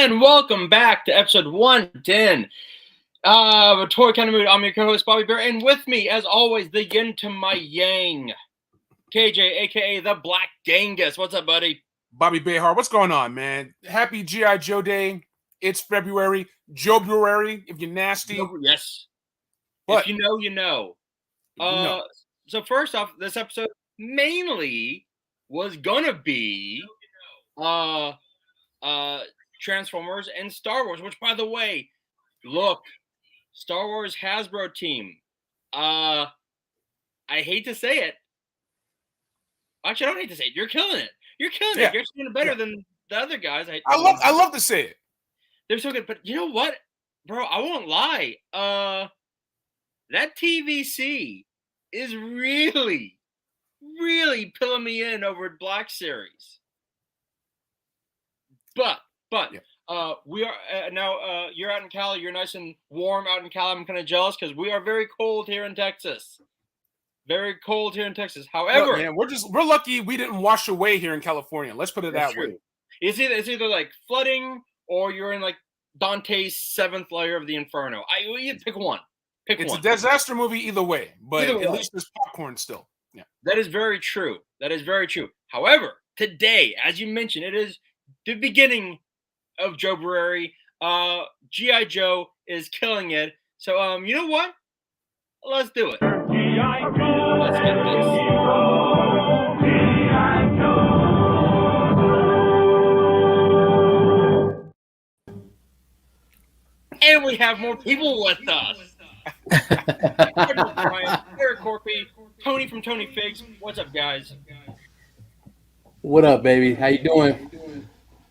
And welcome back to episode 110 of Toy Kind of Mood. I'm your co-host, Bobby Bear, and with me, as always, the yin to my yang, KJ, a.k.a. the Black Genghis. What's up, buddy? Bobby Behar, what's going on, man? Happy G.I. Joe Day. It's February. Joe-buary, if you're nasty. Yes. But, if you know, you know. So first off, this episode mainly was going to be Transformers and Star Wars, which, by the way, look, Star Wars Hasbro team. I hate to say it. Actually, I don't hate to say it. You're killing it. You're killing it. You're doing better than the other guys. I love to say it. They're so good. But you know what, bro? I won't lie. That TVC is really, really pulling me in over at Black Series. But we are now. You're out in Cali. You're nice and warm out in Cali. I'm kind of jealous because we are very cold here in Texas. Very cold here in Texas. However, man, we're lucky we didn't wash away here in California. Let's put it that way. It's either like flooding or you're in like Dante's seventh layer of the Inferno. You pick one. It's a disaster movie either way, but at least there's popcorn still. Yeah, that is very true. That is very true. However, today, as you mentioned, it is the beginning of Joe-buary. G.I. Joe is killing it. So, you know what? Let's do it. Let's get this. And we have more people with us. Brian, Eric Corpy, Tony from Tony Figs. What's up, guys? What up, baby? How you doing?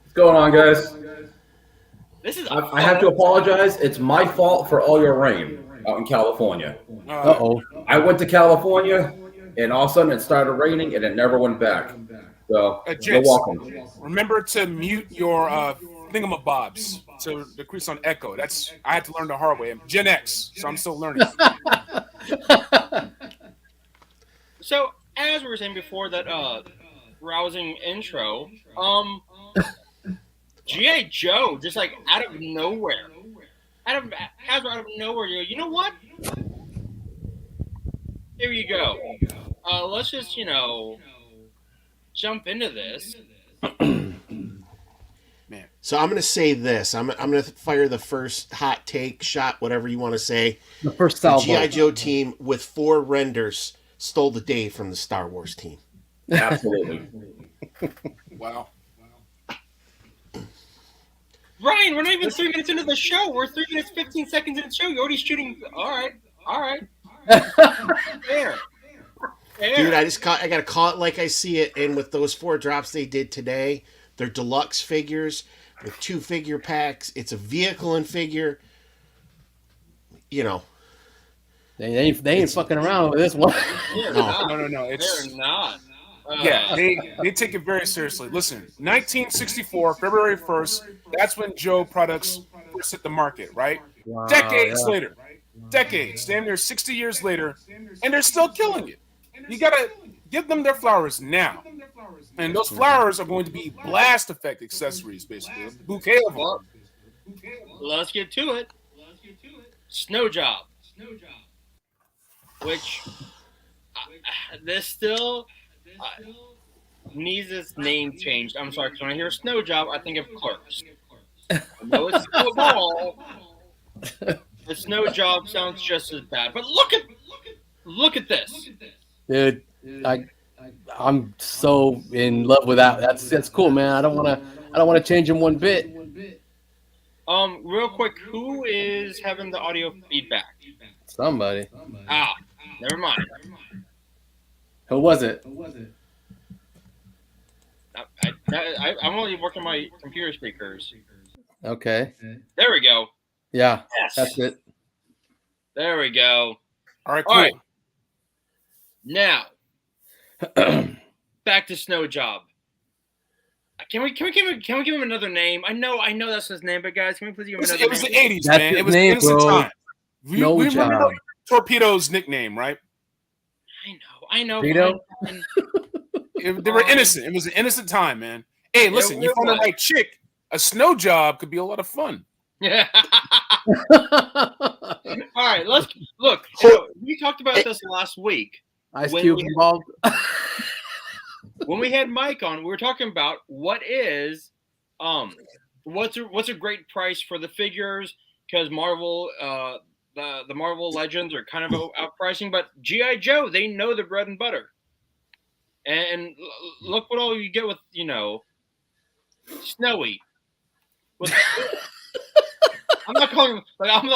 What's going on, guys? This is. I have to apologize. It's my fault for all your rain out in California. Uh-oh. I went to California, and all of a sudden it started raining, and it never went back. So you're welcome. Remember to mute your thingamabobs to decrease on echo. I had to learn the hard way. I'm Gen X, so I'm still learning. So, as we were saying before that rousing intro, G.I. Joe, just like out of nowhere, out of nowhere, you know what? Here you go. Let's just, jump into this. Man. So I'm going to say this. I'm going to fire the first hot take, shot, whatever you want to say. The first salvo. The G.I. Joe team with 4 renders stole the day from the Star Wars team. Absolutely. Wow. Ryan, we're not even 3 minutes into the show. We're 3 minutes, 15 seconds into the show. You're already shooting. All right. Fair. Dude, I got to call it like I see it. And with those 4 drops they did today, they're deluxe figures with 2 figure packs. It's a vehicle and figure. They ain't fucking around with this one. No. They're not. Yeah, they take it very seriously. Listen, 1964, February 1st, that's when Joe products first hit the market, right? Wow, Decades later. Damn near 60 years later, and they're still killing it. You got to give them their flowers now. And those flowers are going to be blast effect accessories, basically. A bouquet of them. Let's get to it. Snow Job. Which, this still needs its name changed. I'm sorry, because when I hear Snow Job, I think of Clerks. I know it's still a ball. The Snow Job sounds just as bad. But look at this. Dude, I'm so in love with that. That's cool, man. I don't want to change him one bit. Real quick, who is having the audio feedback? Somebody. Never mind. Who was it? I'm only working my computer speakers. Okay. There we go. Yeah. Yes. That's it. There we go. All right, cool. All right. Now, back to Snow Job. Can we give him another name? I know that's his name, but guys, can we please give him another name? It was the 80s, That's man. his It was name, innocent bro. time. We remember Job. Torpedo's nickname, right? I know. Torpedo? They were innocent. It was an innocent time, man. Hey, listen, you found the right chick. A snow job could be a lot of fun. Yeah. All right, let's look. So we talked about this last week. Ice Cube involved. When we had Mike on, we were talking about what's a great price for the figures, because Marvel, the Marvel Legends are kind of outpricing, but G.I. Joe, they know the bread and butter. And look what all you get with, Snowy. I'm not calling him I'm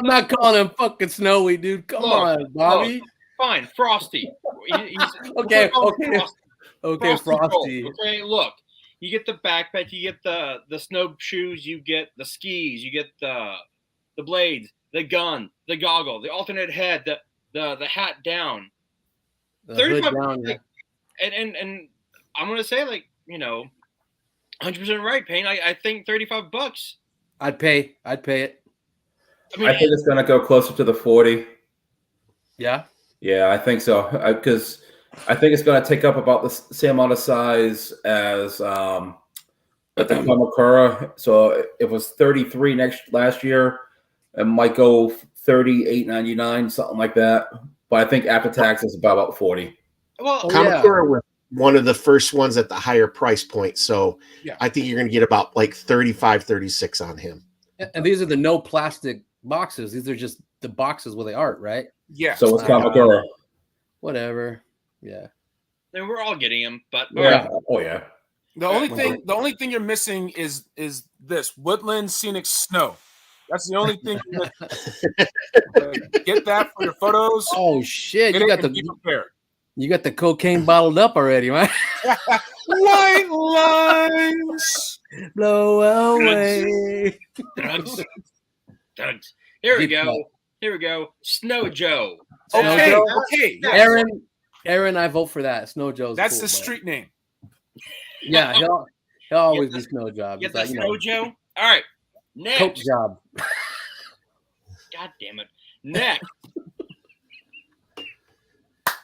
not calling him fucking Snowy, dude. Come on, Bobby. Fine, Frosty. Okay. Frosty. Okay, look. You get the backpack, you get the snowshoes, you get the skis, you get the blades, the gun, the goggle, the alternate head, the hat down. The hood down, like, and I'm gonna say 100% right, Payne. I think $35. I'd pay it. I think it's gonna go closer to the 40. Yeah. Yeah, I think so. Because I think it's going to take up about the same amount of size as the Kamakura. So if it was 33 last year, it might go 38.99, something like that. But I think after tax it's about 40. Well, Kamakura was one of the first ones at the higher price point. So I think you're going to get about like 35, 36 on him. And these are the no plastic boxes. These are just the boxes with the art, right? Yeah. So it's Kamakura. Whatever. Yeah. And we're all getting them, but yeah. Oh yeah. The only thing you're missing is this woodland scenic snow. That's the only thing. Get that for your photos. Oh shit! Be prepared. You got the cocaine bottled up already, right? White lines blow away. Drugs. Here we go. Snow Joe. Okay. Aaron, I vote for that. Snow Joe's. That's cool, the street name. Yeah, he'll always be Snow Job. Get that Snow Joe. All right. Next. Coke job. God damn it. Next.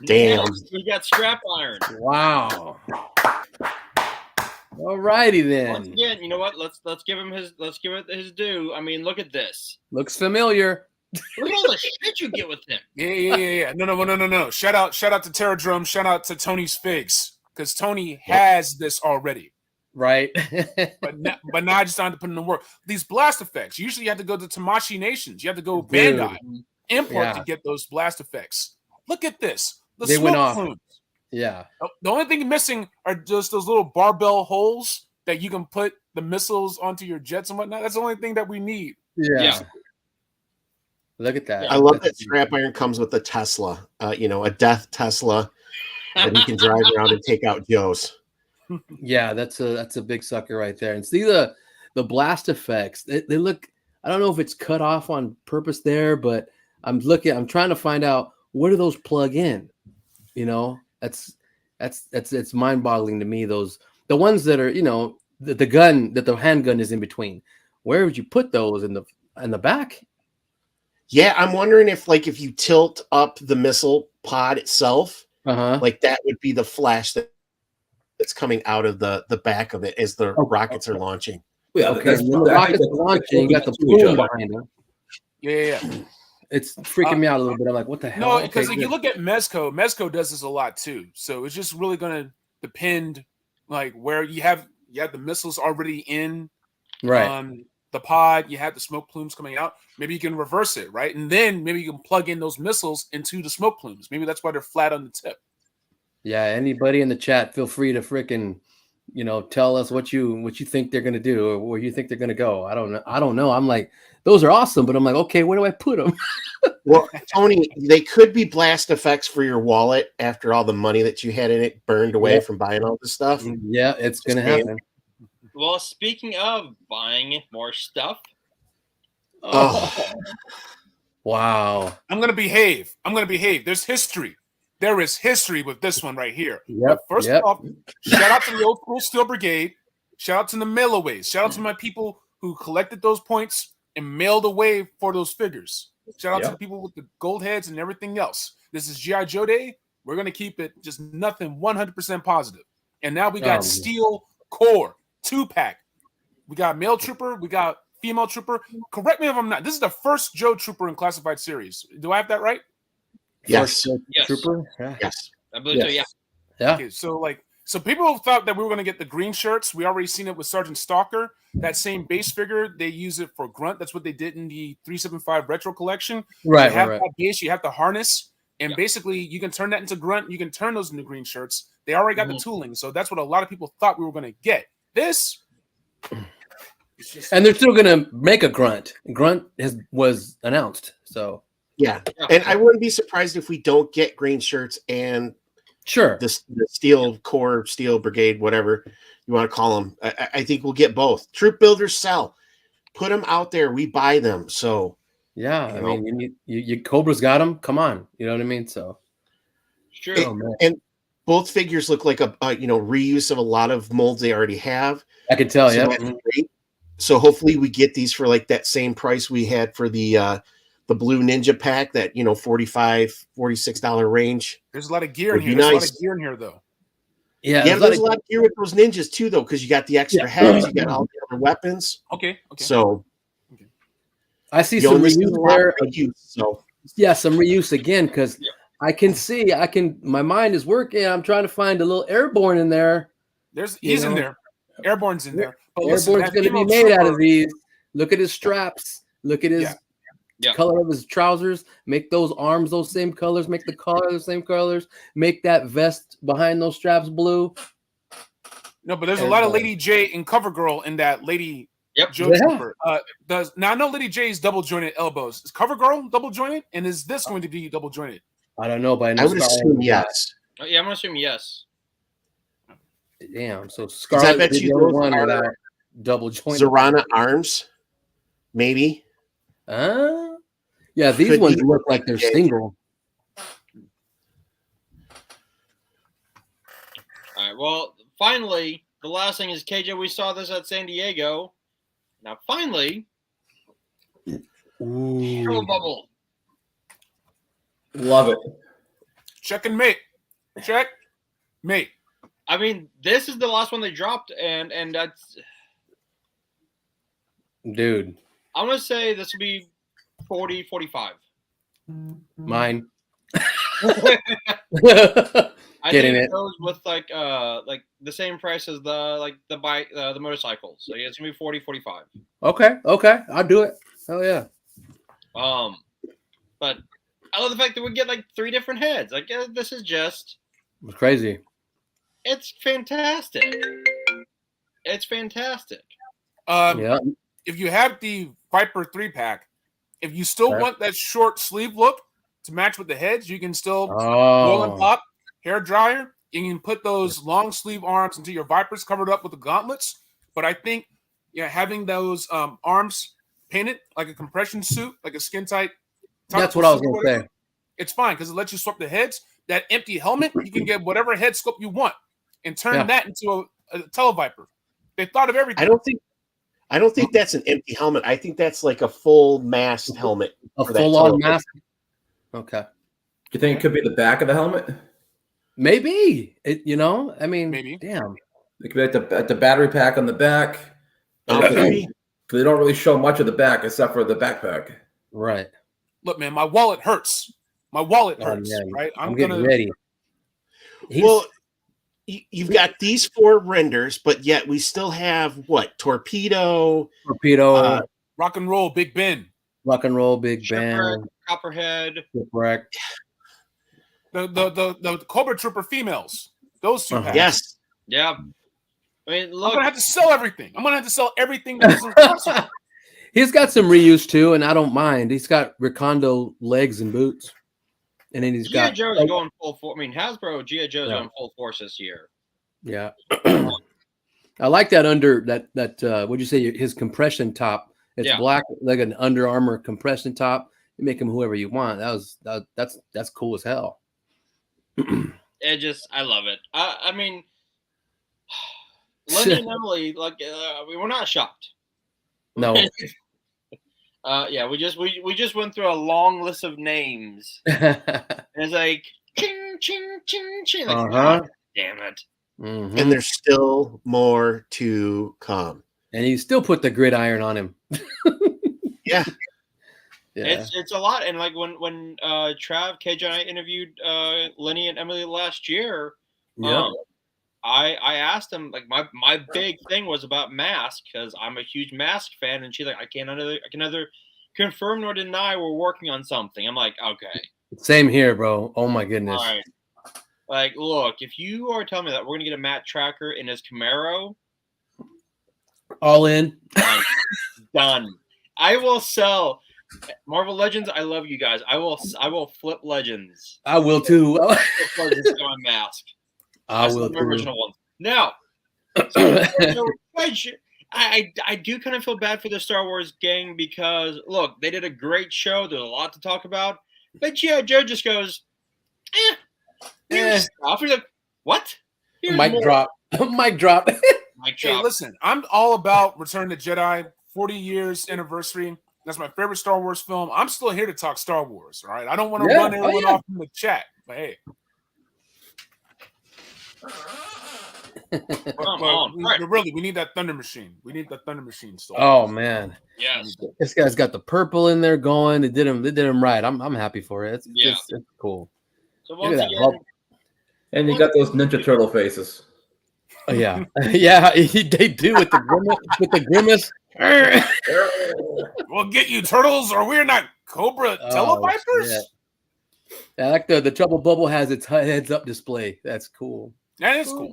Damn. We got Scrap Iron. Wow. All righty then. Once again, you know what? Let's give it his due. I mean, look at this. Looks familiar. Look at all the shit you get with him. Yeah. No. Shout out to Terra Drum. Shout out to Tony's Figs, because Tony has this already. Right. but now I just started to put in the work. These blast effects. Usually you have to go to Tamashi Nations. You have to go Bandai import to get those blast effects. Look at this. They went off. Plumes. Yeah. The only thing missing are just those little barbell holes that you can put the missiles onto your jets and whatnot. That's the only thing that we need. Yeah. Look at that. I love that Scrap Iron comes with a Tesla, a death Tesla that he can drive around and take out Joes. Yeah, that's a big sucker right there. And see the blast effects. They look. I don't know if it's cut off on purpose there, but I'm trying to find out where do those plug in. It's mind-boggling to me. The ones that are the gun that the handgun is in between. Where would you put those in the back? Yeah, I'm wondering if you tilt up the missile pod itself, that would be the flash that's coming out of the back of it as the rockets are launching. Yeah, okay. When the rockets are launching, you got the plume behind them. Yeah. It's freaking me out a little bit. I'm like, what the hell? No, because if you look at Mezco does this a lot too. So it's just really going to depend, where you have the missiles already in, right? The pod, you have the smoke plumes coming out. Maybe you can reverse it, right? And then maybe you can plug in those missiles into the smoke plumes. Maybe that's why they're flat on the tip. Yeah. Anybody in the chat, feel free to freaking, tell us what you think they're gonna do or where you think they're gonna go. I don't know. I'm like, those are awesome, but I'm like, okay, where do I put them? Well, Tony, they could be blast effects for your wallet after all the money that you had in it burned away from buying all this stuff. Yeah, it's gonna happen. Well, speaking of buying more stuff. Oh. Wow. I'm going to behave. There's history. There is history with this one right here. Yep. First off, shout out to the old school Steel Brigade. Shout out to the mailaways. Shout out to my people who collected those points and mailed away for those figures. Shout out to the people with the gold heads and everything else. This is G.I. Joe Day. We're going to keep it just nothing 100% positive. And now we got Steel Core 2-pack We got male trooper. We got female trooper. Correct me if I'm not. This is the first Joe trooper in classified series. Do I have that right? Yes. Yes. Trooper. Yeah. Yes. I believe so. Yeah. Yeah. Okay, so people thought that we were going to get the green shirts. We already seen it with Sergeant Stalker. That same base figure, they use it for Grunt. That's what they did in the 375 Retro Collection. Right. You have Right. that base, you have the harness, and basically you can turn that into Grunt. You can turn those into green shirts. They already got the tooling, so that's what a lot of people thought we were going to get. This, And they're still gonna make a Grunt. Grunt was announced, so Yeah. And I wouldn't be surprised if we don't get green shirts and sure. the Steel Corps, Steel Brigade, whatever you want to call them. I think we'll get both. Troop builders sell. Put them out there. We buy them. So Yeah, I mean, you Cobra's got them. Come on, you know what I mean. So Sure. and both figures look like a reuse of a lot of molds they already have. I could tell. So Yeah. that's great. So hopefully we get these for like that same price we had for the Blue Ninja pack, that $45, $46 range. there's a lot of gear in Would be here. There's a lot nice. of gear in here, though. Yeah. Yeah, there's a lot of gear with those ninjas too, though, because you got the extra heads, you got all the other weapons. Okay. So I see you some only see a reuse lot there. of reuse, so Yeah, some reuse again because I can see. My mind is working. I'm trying to find a little airborne in there. He's in there. Airborne's in there. But listen, Airborne's that going to be female made out trooper- of these. Look at his straps. Look at his Yeah. color of his trousers. Make those arms those same colors. Make the collar the same colors. Make that vest behind those straps blue. No, but there's a lot of Lady J and CoverGirl in that Lady Joe Yeah. Trooper. Now I know Lady J's double jointed elbows. Is CoverGirl double jointed? And is this going to be double jointed? I don't know, but I would assume yes. Oh, yeah, I'm gonna assume yes. Damn. So I Scarlet bet is you the only those one are without double joint. Zorana arms, maybe. Yeah, these Could ones be. look like they're single. All right. Well, finally, the last thing is KJ. We saw this at San Diego. Now, finally, Hero Bubble. Love it. Check and mate. Check, mate. I mean, this is the last one they dropped, and that's. Dude, I'm gonna say this will be 40, 45. mine. I Getting think it. it goes with like the same price as the bike, the motorcycles. So yeah, it's gonna be 40, 45. Okay, I'll do it. Hell yeah. But I love the fact that we get like 3 different heads. Like this is just, It's crazy. it's fantastic. It's fantastic. Yeah. If you have the Viper 3-pack, if you still want that short sleeve look to match with the heads, you can still roll and pop, hair dryer. You can put those long sleeve arms into your Vipers covered up with the gauntlets. But I think having those arms painted like a compression suit, like a skin tight. That's what I was going to say. It's fine because it lets you swap the heads. That empty helmet, you can get whatever head sculpt you want and turn that into a televiper. They thought of everything. I don't think that's an empty helmet. I think that's like a full mast helmet. A full-on mask. Okay. Do you think it could be the back of the helmet? Maybe. I mean, Maybe. Damn. It could be at the battery pack on the back. Maybe. They don't really show much of the back except for the backpack. Right. Look, man, my wallet hurts. My wallet hurts, Yeah. right? I'm getting ready. Well, you've got these 4 renders, but yet we still have what? Torpedo, Rock and roll, Big Ben. Rock and roll, Big Shipwreck, Ben, Copperhead. Shipwreck. The Cobra Trooper females. Those 2 packs. Yes. Yeah. I mean, I'm look. gonna have to sell everything. I'm gonna have to sell everything that isn't possible. He's got some reuse too, and I don't mind. He's got Recondo legs and boots, and then he's G.I. got Joe's going full force. I mean, Hasbro G.I. Joe's going full force this year. Yeah. I like that under that what'd you say, his compression top. It's black, like an Under Armour compression top. You make him whoever you want. That's cool as hell. I love it. I mean, Linda and Emily, like, we're not shocked. No. Yeah, we just went through a long list of names. And it's like ching ching ching ching. Like, God damn it. Mm-hmm. And there's still more to come. And he still put the gridiron on him. Yeah. Yeah. It's a lot. And like when Trav, KJ, and I interviewed Lenny and Emily last year, I asked them, like, my big thing was about Mask, because I'm a huge Mask fan, and she's like, I can neither confirm nor deny we're working on something. I'm like, okay. Same here, bro. Oh my goodness. All right. Like, look, if you are telling me that we're gonna get a Matt Tracker in his Camaro, all in. Done. I will sell Marvel Legends. I love you guys. I will flip Legends. I will too. Legends on Mask. I will the original ones. Now, I do kind of feel bad for the Star Wars gang, because look, they did a great show. There's a lot to talk about, but G.I. Joe just goes, here's stuff. You're like, what? Mic drop. Mic drop. Hey, listen, I'm all about Return of the Jedi, 40 years anniversary. That's my favorite Star Wars film. I'm still here to talk Star Wars, all right? I don't want to run everyone off in the chat, but hey. Really, we need that Thunder Machine. We need that Thunder Machine still. Oh man, yes. This guy's got the purple in there going. They did him right. I'm happy for it. It's cool. So once again, and you got those Ninja Turtle faces. Oh yeah, yeah. They do with the grimace. We'll get you, turtles, or we're not Cobra Televipers. Yeah, like the Trouble Bubble has its heads up display. That's cool. That is cool.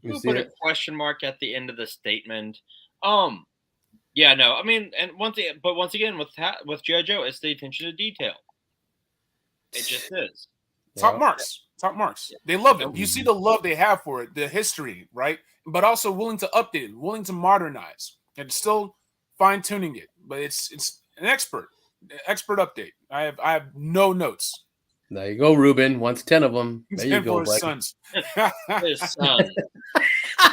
You put a question mark at the end of the statement. Yeah, no, I mean, and once again, with G.I. Joe, it's the attention to detail. It just is. Top marks. They love it. You see the love they have for it, the history, right? But also willing to update it, willing to modernize, and still fine tuning it. But it's an expert update. I have no notes. There you go, Ruben. Once 10 of them. There you go, his sons. His son.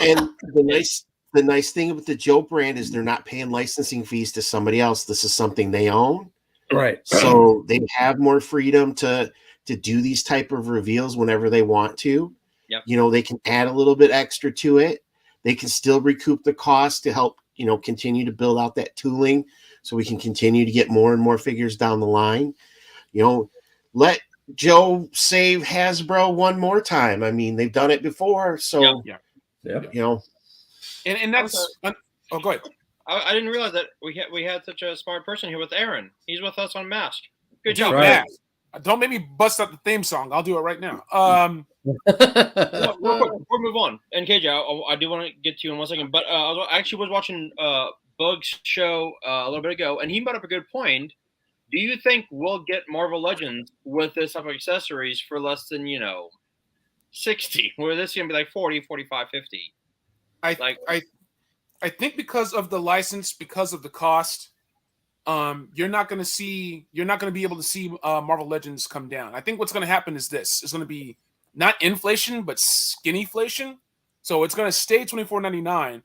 And the nice thing with the Joe brand is they're not paying licensing fees to somebody else. This is something they own. Right. So they have more freedom to do these type of reveals whenever they want to. Yep. You know, they can add a little bit extra to it. They can still recoup the cost to help, continue to build out that tooling so we can continue to get more and more figures down the line. Let Joe save Hasbro one more time. I mean, they've done it before, so And that's go ahead. I didn't realize that we had such a smart person here with Aaron. He's with us on Mask. Good job, right. Don't make me bust out the theme song. I'll do it right now. Real quick, before we move on, and KJ, I do want to get to you in 1 second, but I actually was watching Bug's show a little bit ago, and he brought up a good point. Do you think we'll get Marvel Legends with this type of accessories for less than, 60, where this is going to be like 40, 45, 50? I think because of the license, because of the cost, you're not going to be able to see Marvel Legends come down. I think what's going to happen is this. It's going to be not inflation, but skinnyflation. So it's going to stay $24.99,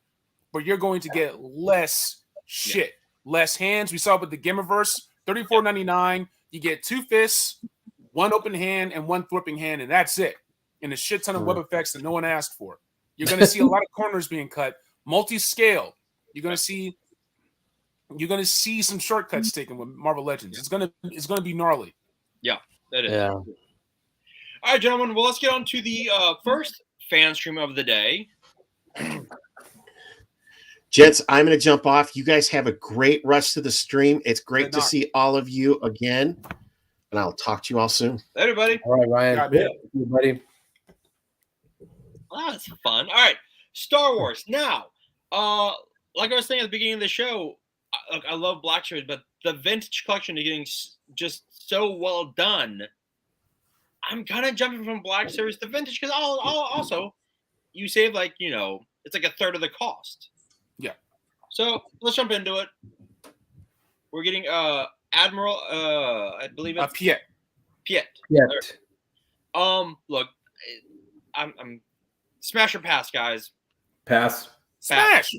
but you're going to get less shit, less hands. We saw it with the Gamiverse. $34.99, you get 2 fists, 1 open hand, and 1 thwarping hand, and that's it. And a shit ton of web effects that no one asked for. You're going to see a lot of corners being cut, multi-scale. You're going to see some shortcuts taken with Marvel Legends. It's going to be gnarly. Yeah, that is. Yeah. All right, gentlemen. Well, let's get on to the first fan stream of the day. Gents, I'm going to jump off. You guys have a great rest of the stream. It's great to see all of you again, and I'll talk to you all soon. Later, buddy. All right, Ryan. Yeah, you, buddy. Well, that's fun. All right, Star Wars. Now, like I was saying at the beginning of the show, I love Black Series, but the vintage collection is getting just so well done. I'm kind of jumping from Black Series to vintage because I'll also you save it's like a third of the cost. Yeah. So let's jump into it. We're getting Admiral I believe it's Piet. Look, I'm smash or pass, guys. Pass. Smash.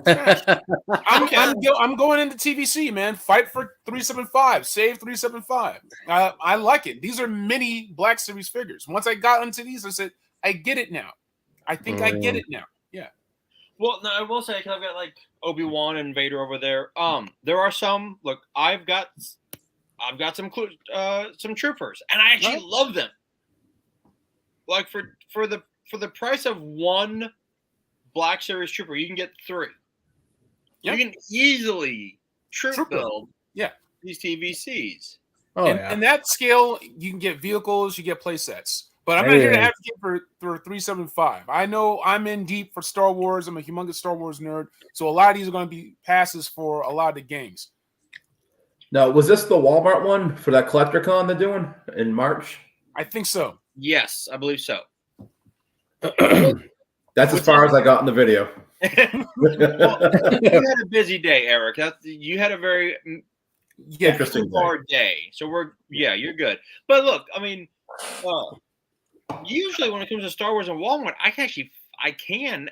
I'm going into TVC, man. Fight for 375. Save 375. I like it. These are mini Black Series figures. Once I got into these, I said, I get it now. I think I get it now. Yeah. Well, no, I will say, because I've got Obi-Wan and Vader over there. There are some. Look, I've got some troopers, and I actually love them. Like for the price of one Black Series trooper, you can get 3. Yep. You can easily troop build these TVCs. Oh, and that scale, you can get vehicles, you get play sets. But I'm not here to advocate for 375. I know I'm in deep for Star Wars. I'm a humongous Star Wars nerd. So a lot of these are going to be passes for a lot of the games. Now, was this the Walmart one for that CollectorCon they're doing in March? I think so. Yes, I believe so. That's as far as I got in the video. Well, you had a busy day, Eric. You had a very interesting day. So you're good. But look, I mean, usually when it comes to Star Wars and Walmart, I can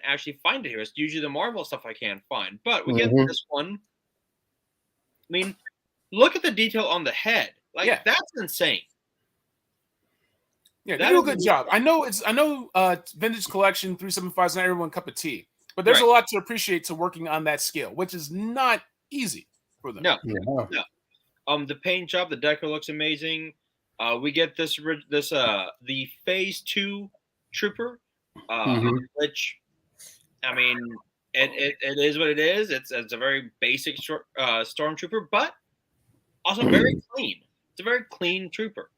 actually find it here. It's usually the Marvel stuff I can't find. But we get this one. I mean, look at the detail on the head. Like that's insane. Yeah, they do a good job. I know Vintage Collection 375 is not everyone's cup of tea, but there's a lot to appreciate to working on that scale, which is not easy for them. No. The paint job, the deco looks amazing. We get the Phase 2 Trooper, which, I mean, it is what it is. It's a very basic stormtrooper, but also very clean. It's a very clean trooper.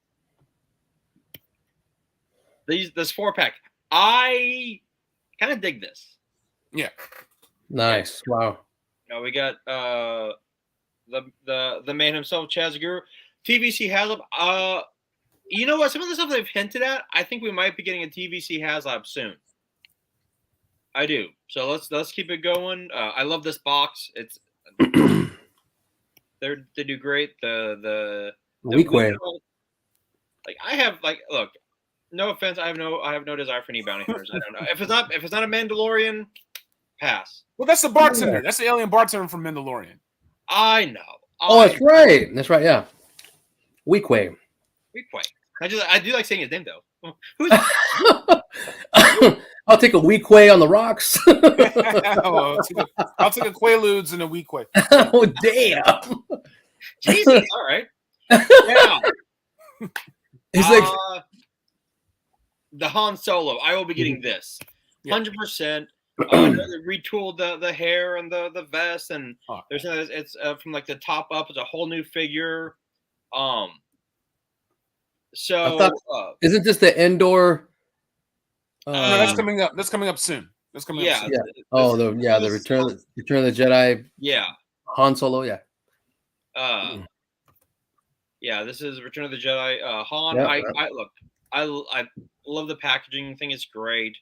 This 4-pack, I kind of dig this. Yeah, nice. Wow. We got the man himself, Chaz Guru. TVC HasLab. You know what? Some of the stuff they've hinted at, I think we might be getting a TVC HasLab soon. I do. So let's keep it going. I love this box. It's they do great. The weak way. Like I have look. No offense, I have no desire for any bounty hunters. I don't know if it's not a Mandalorian, pass. Well, that's the bartender. Yeah. That's the alien bartender from Mandalorian. I know. That's right. That's right. Yeah, Weequay. I do like saying his name though. Who's? I'll take a Weequay on the rocks. I'll take a Quaaludes and a Weequay. Oh damn! Jesus. All right. Yeah. He's like. The Han Solo, I will be getting this 100%. Retooled the hair and the vest, and it's from like the top up. It's a whole new figure. So isn't this the Endor? No, that's coming up. That's coming up soon. That's coming up soon. Yeah. The Return of the Jedi. Yeah. Han Solo. Yeah. Yeah. This is Return of the Jedi. Han. Yep. I love the packaging. Thing is great.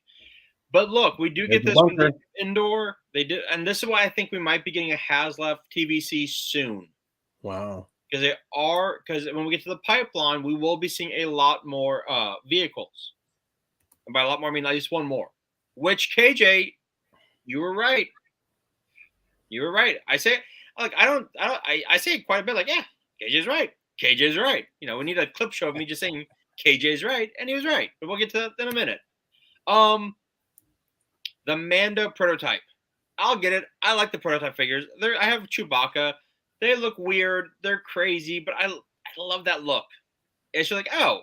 But look, we do get this from the Endor. They did, and this is why I think we might be getting a HasLab TVC soon. Wow. Because when we get to the pipeline, we will be seeing a lot more vehicles. And by a lot more, I mean at least one more. Which KJ, you were right. You were right. I say I say it quite a bit. Like, yeah, KJ's right. KJ's right. You know, we need a clip show of me just saying KJ's right, and he was right. But we'll get to that in a minute. The Mando prototype. I'll get it. I like the prototype figures. I have Chewbacca. They look weird. They're crazy, but I love that look. It's just like, oh.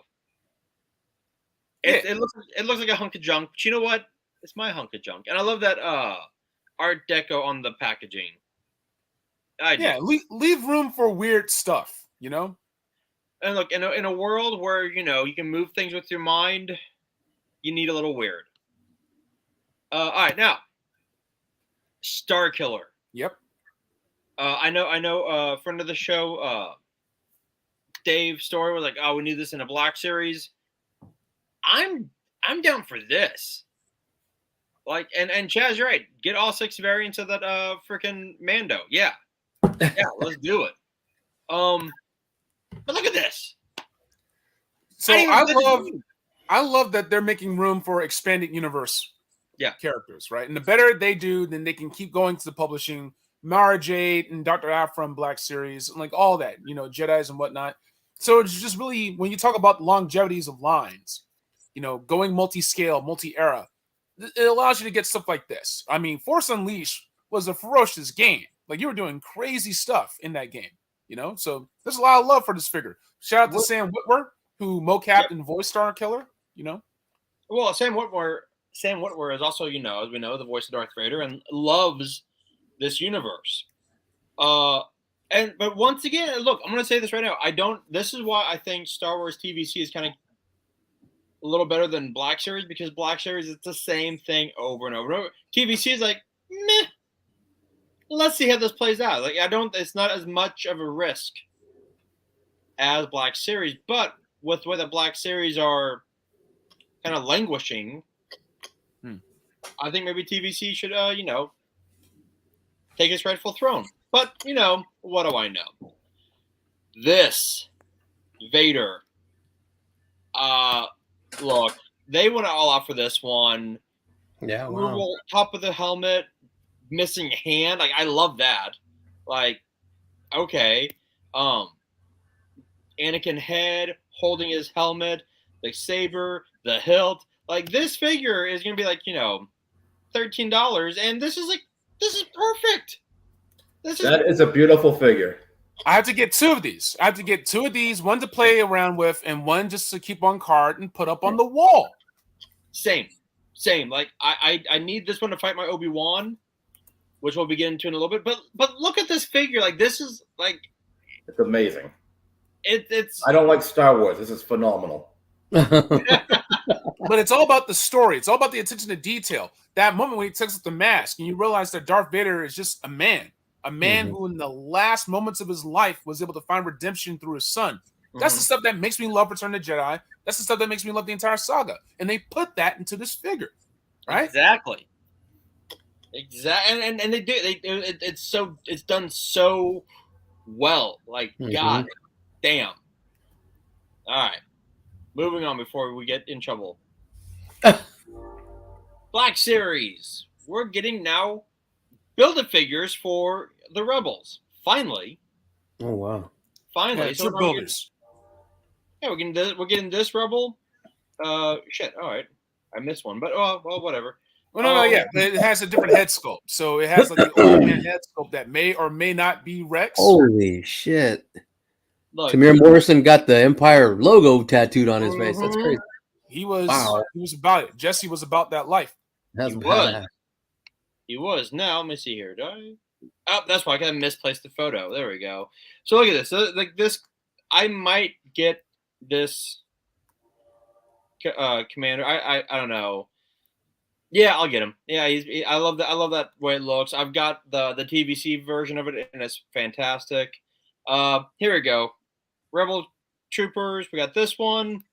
It looks like a hunk of junk. But you know what? It's my hunk of junk. And I love that Art Deco on the packaging. Leave room for weird stuff, you know? And look, in a world where, you know, you can move things with your mind, you need a little weird. All right, now, Star Killer. Yep. I know. Friend of the show, Dave Story was like, "Oh, we need this in a Black Series." I'm down for this. Like, and Chaz, you're right. Get all 6 variants of that freaking Mando. Yeah, let's do it. But look at this. So I love that they're making room for expanded universe. Characters, right? And the better they do, then they can keep going to the publishing. Mara Jade and Dr. Aphra Black Series, and like all that, you know, Jedis and whatnot. So it's just really, when you talk about longevities of lines, you know, going multi-scale, multi-era, it allows you to get stuff like this. I mean, Force Unleashed was a ferocious game. Like, you were doing crazy stuff in that game, you know? So there's a lot of love for this figure. Shout out to Sam Witwer, who mocapped and voiced Star Killer, you know? Well, Sam Witwer is also, you know, as we know, the voice of Darth Vader and loves this universe. But once again, look, I'm going to say this right now. This is why I think Star Wars TVC is kind of a little better than Black Series, because Black Series, it's the same thing over and over and over. TVC is like, meh. Let's see how this plays out. Like, it's not as much of a risk as Black Series, but with the way the Black Series are kind of languishing, I think maybe TVC should, you know, take its rightful throne. But, you know, what do I know? This Vader, look, they went all out for this one. Yeah, wow. Top of the helmet, missing hand. Like, I love that. Like, okay. Anakin head holding his helmet, the saber, the hilt. Like, this figure is going to be like, you know, $13. And this is perfect. That is a beautiful figure. I have to get two of these. One to play around with and one just to keep on card and put up on the wall. Same. Like, I need this one to fight my Obi-Wan, which we'll be getting into in a little bit. But look at this figure. Like, this is like, it's amazing. It's. I don't like Star Wars. This is phenomenal. But it's all about the story. It's all about the attention to detail. That moment when he takes off the mask and you realize that Darth Vader is just a man who in the last moments of his life was able to find redemption through his son. That's the stuff that makes me love Return of the Jedi. That's the stuff that makes me love the entire saga. And they put that into this figure, right? Exactly. And they do. It's done so well. Like, God damn. All right. Moving on before we get in trouble. Black Series. We're getting now Build-A-Figures for the Rebels. Finally. Oh, wow. Finally. Yeah, so builders. We're getting this Rebel. Shit. All right. I missed one, but well, whatever. Well, no, yeah. It has a different head sculpt. So it has like the old man head sculpt that may or may not be Rex. Holy shit. Look, Tamir Morrison got the Empire logo tattooed on his face. That's crazy. He was about it. Jesse was about that life. That's He was. Now, let me see here. That's why I kind of misplaced the photo. There we go. So look at this. Like this, I might get this commander. I don't know. Yeah, I'll get him. Yeah, I love that. I love that way it looks. I've got the TVC version of it, and it's fantastic. Here we go. Rebel Troopers. We got this one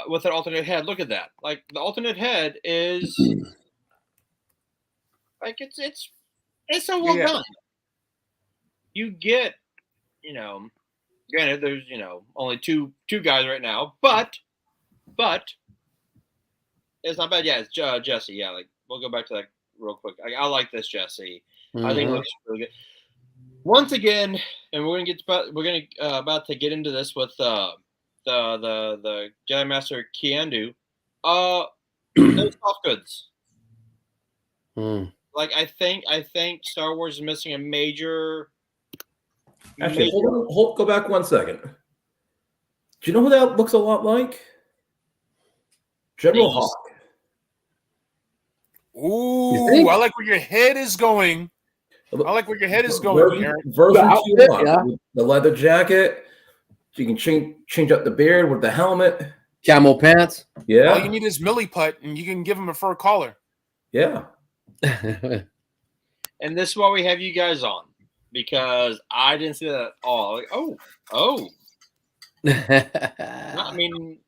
with an alternate head. Look at that. Like, the alternate head is like it's so well done. You get, you know, granted there's, you know, only two guys right now, but it's not bad. Yeah, it's Jesse. Yeah, like, we'll go back to that real quick. I like this Jesse. I think it looks really good. Once again, and we're gonna about to get into this with the Jedi Master Keandu. No soft goods. Like, I think Star Wars is missing a major. Actually, go back 1 second. Do you know who that looks a lot like? General Hawk. Ooh, I like where your head is going. Aaron. Version 2, yeah. The leather jacket. So you can change up the beard with the helmet. Camel pants. Yeah. All you need is Millie Putt, and you can give him a fur collar. Yeah. And this is why we have you guys on, because I didn't see that at all. Like, oh. I mean,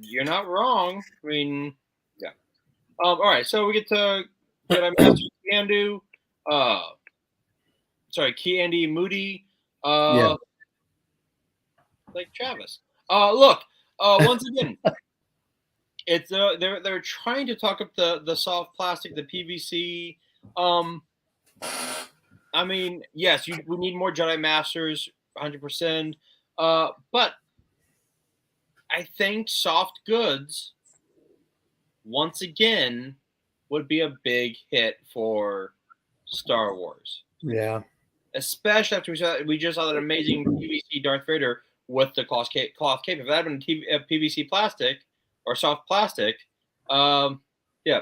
you're not wrong. I mean, yeah. All right, so we get to Master Keandu. Keandy Moody. Like Travis. Look. Once again, it's they're trying to talk up the soft plastic, the PVC. I mean, yes, we need more Jedi Masters, 100%. But I think soft goods, once again, would be a big hit for Star Wars. Yeah. Especially after we just saw that amazing PVC Darth Vader with the cloth cape. If that had been PVC plastic or soft plastic, yeah,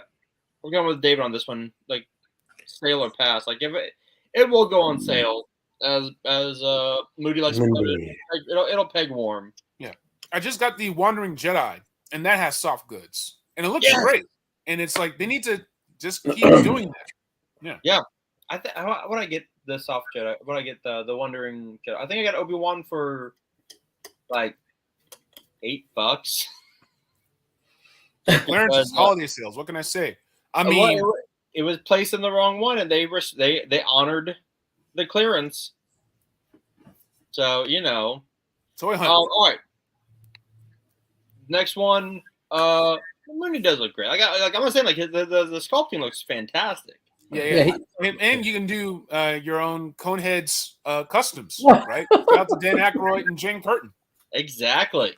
we're going with David on this one. Like sale or pass. Like if it will go on sale as Moody likes to put it. Like, it'll peg warm. Yeah, I just got the Wandering Jedi, and that has soft goods, and it looks great. And it's like they need to just keep doing that. Yeah. When I get the soft Jedi, when I get the Wandering Jedi, I think I got Obi-Wan for like $8. Clearance holiday sales. What can I say? I mean, it was placed in the wrong one, and they honored the clearance. So Toy Hunt. All right. Next one. Mooney does look great. I'm not saying like the sculpting looks fantastic. Yeah. And you can do your own Coneheads customs, right? Shout out to Dan Aykroyd and Jane Curtin. Exactly.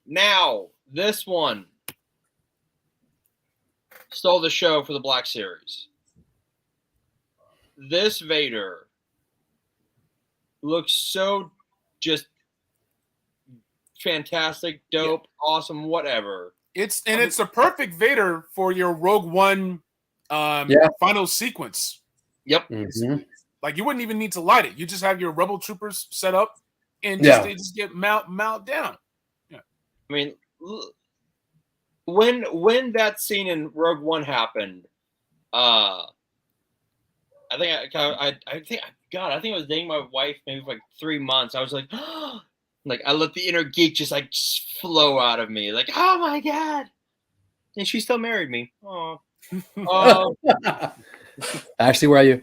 Now this one stole the show for the Black Series. This Vader looks so just fantastic, dope, awesome, whatever. It's the perfect Vader for your Rogue One final sequence. Yep. Mm-hmm. Like you wouldn't even need to light it. You just have your Rebel troopers set up and they just get mount down. Yeah. I mean, when that scene in Rogue One happened, I think I was dating my wife maybe for like 3 months. I was like, like I let the inner geek just like flow out of me. Like, oh my god! And she still married me. Oh. Ashley, where are you?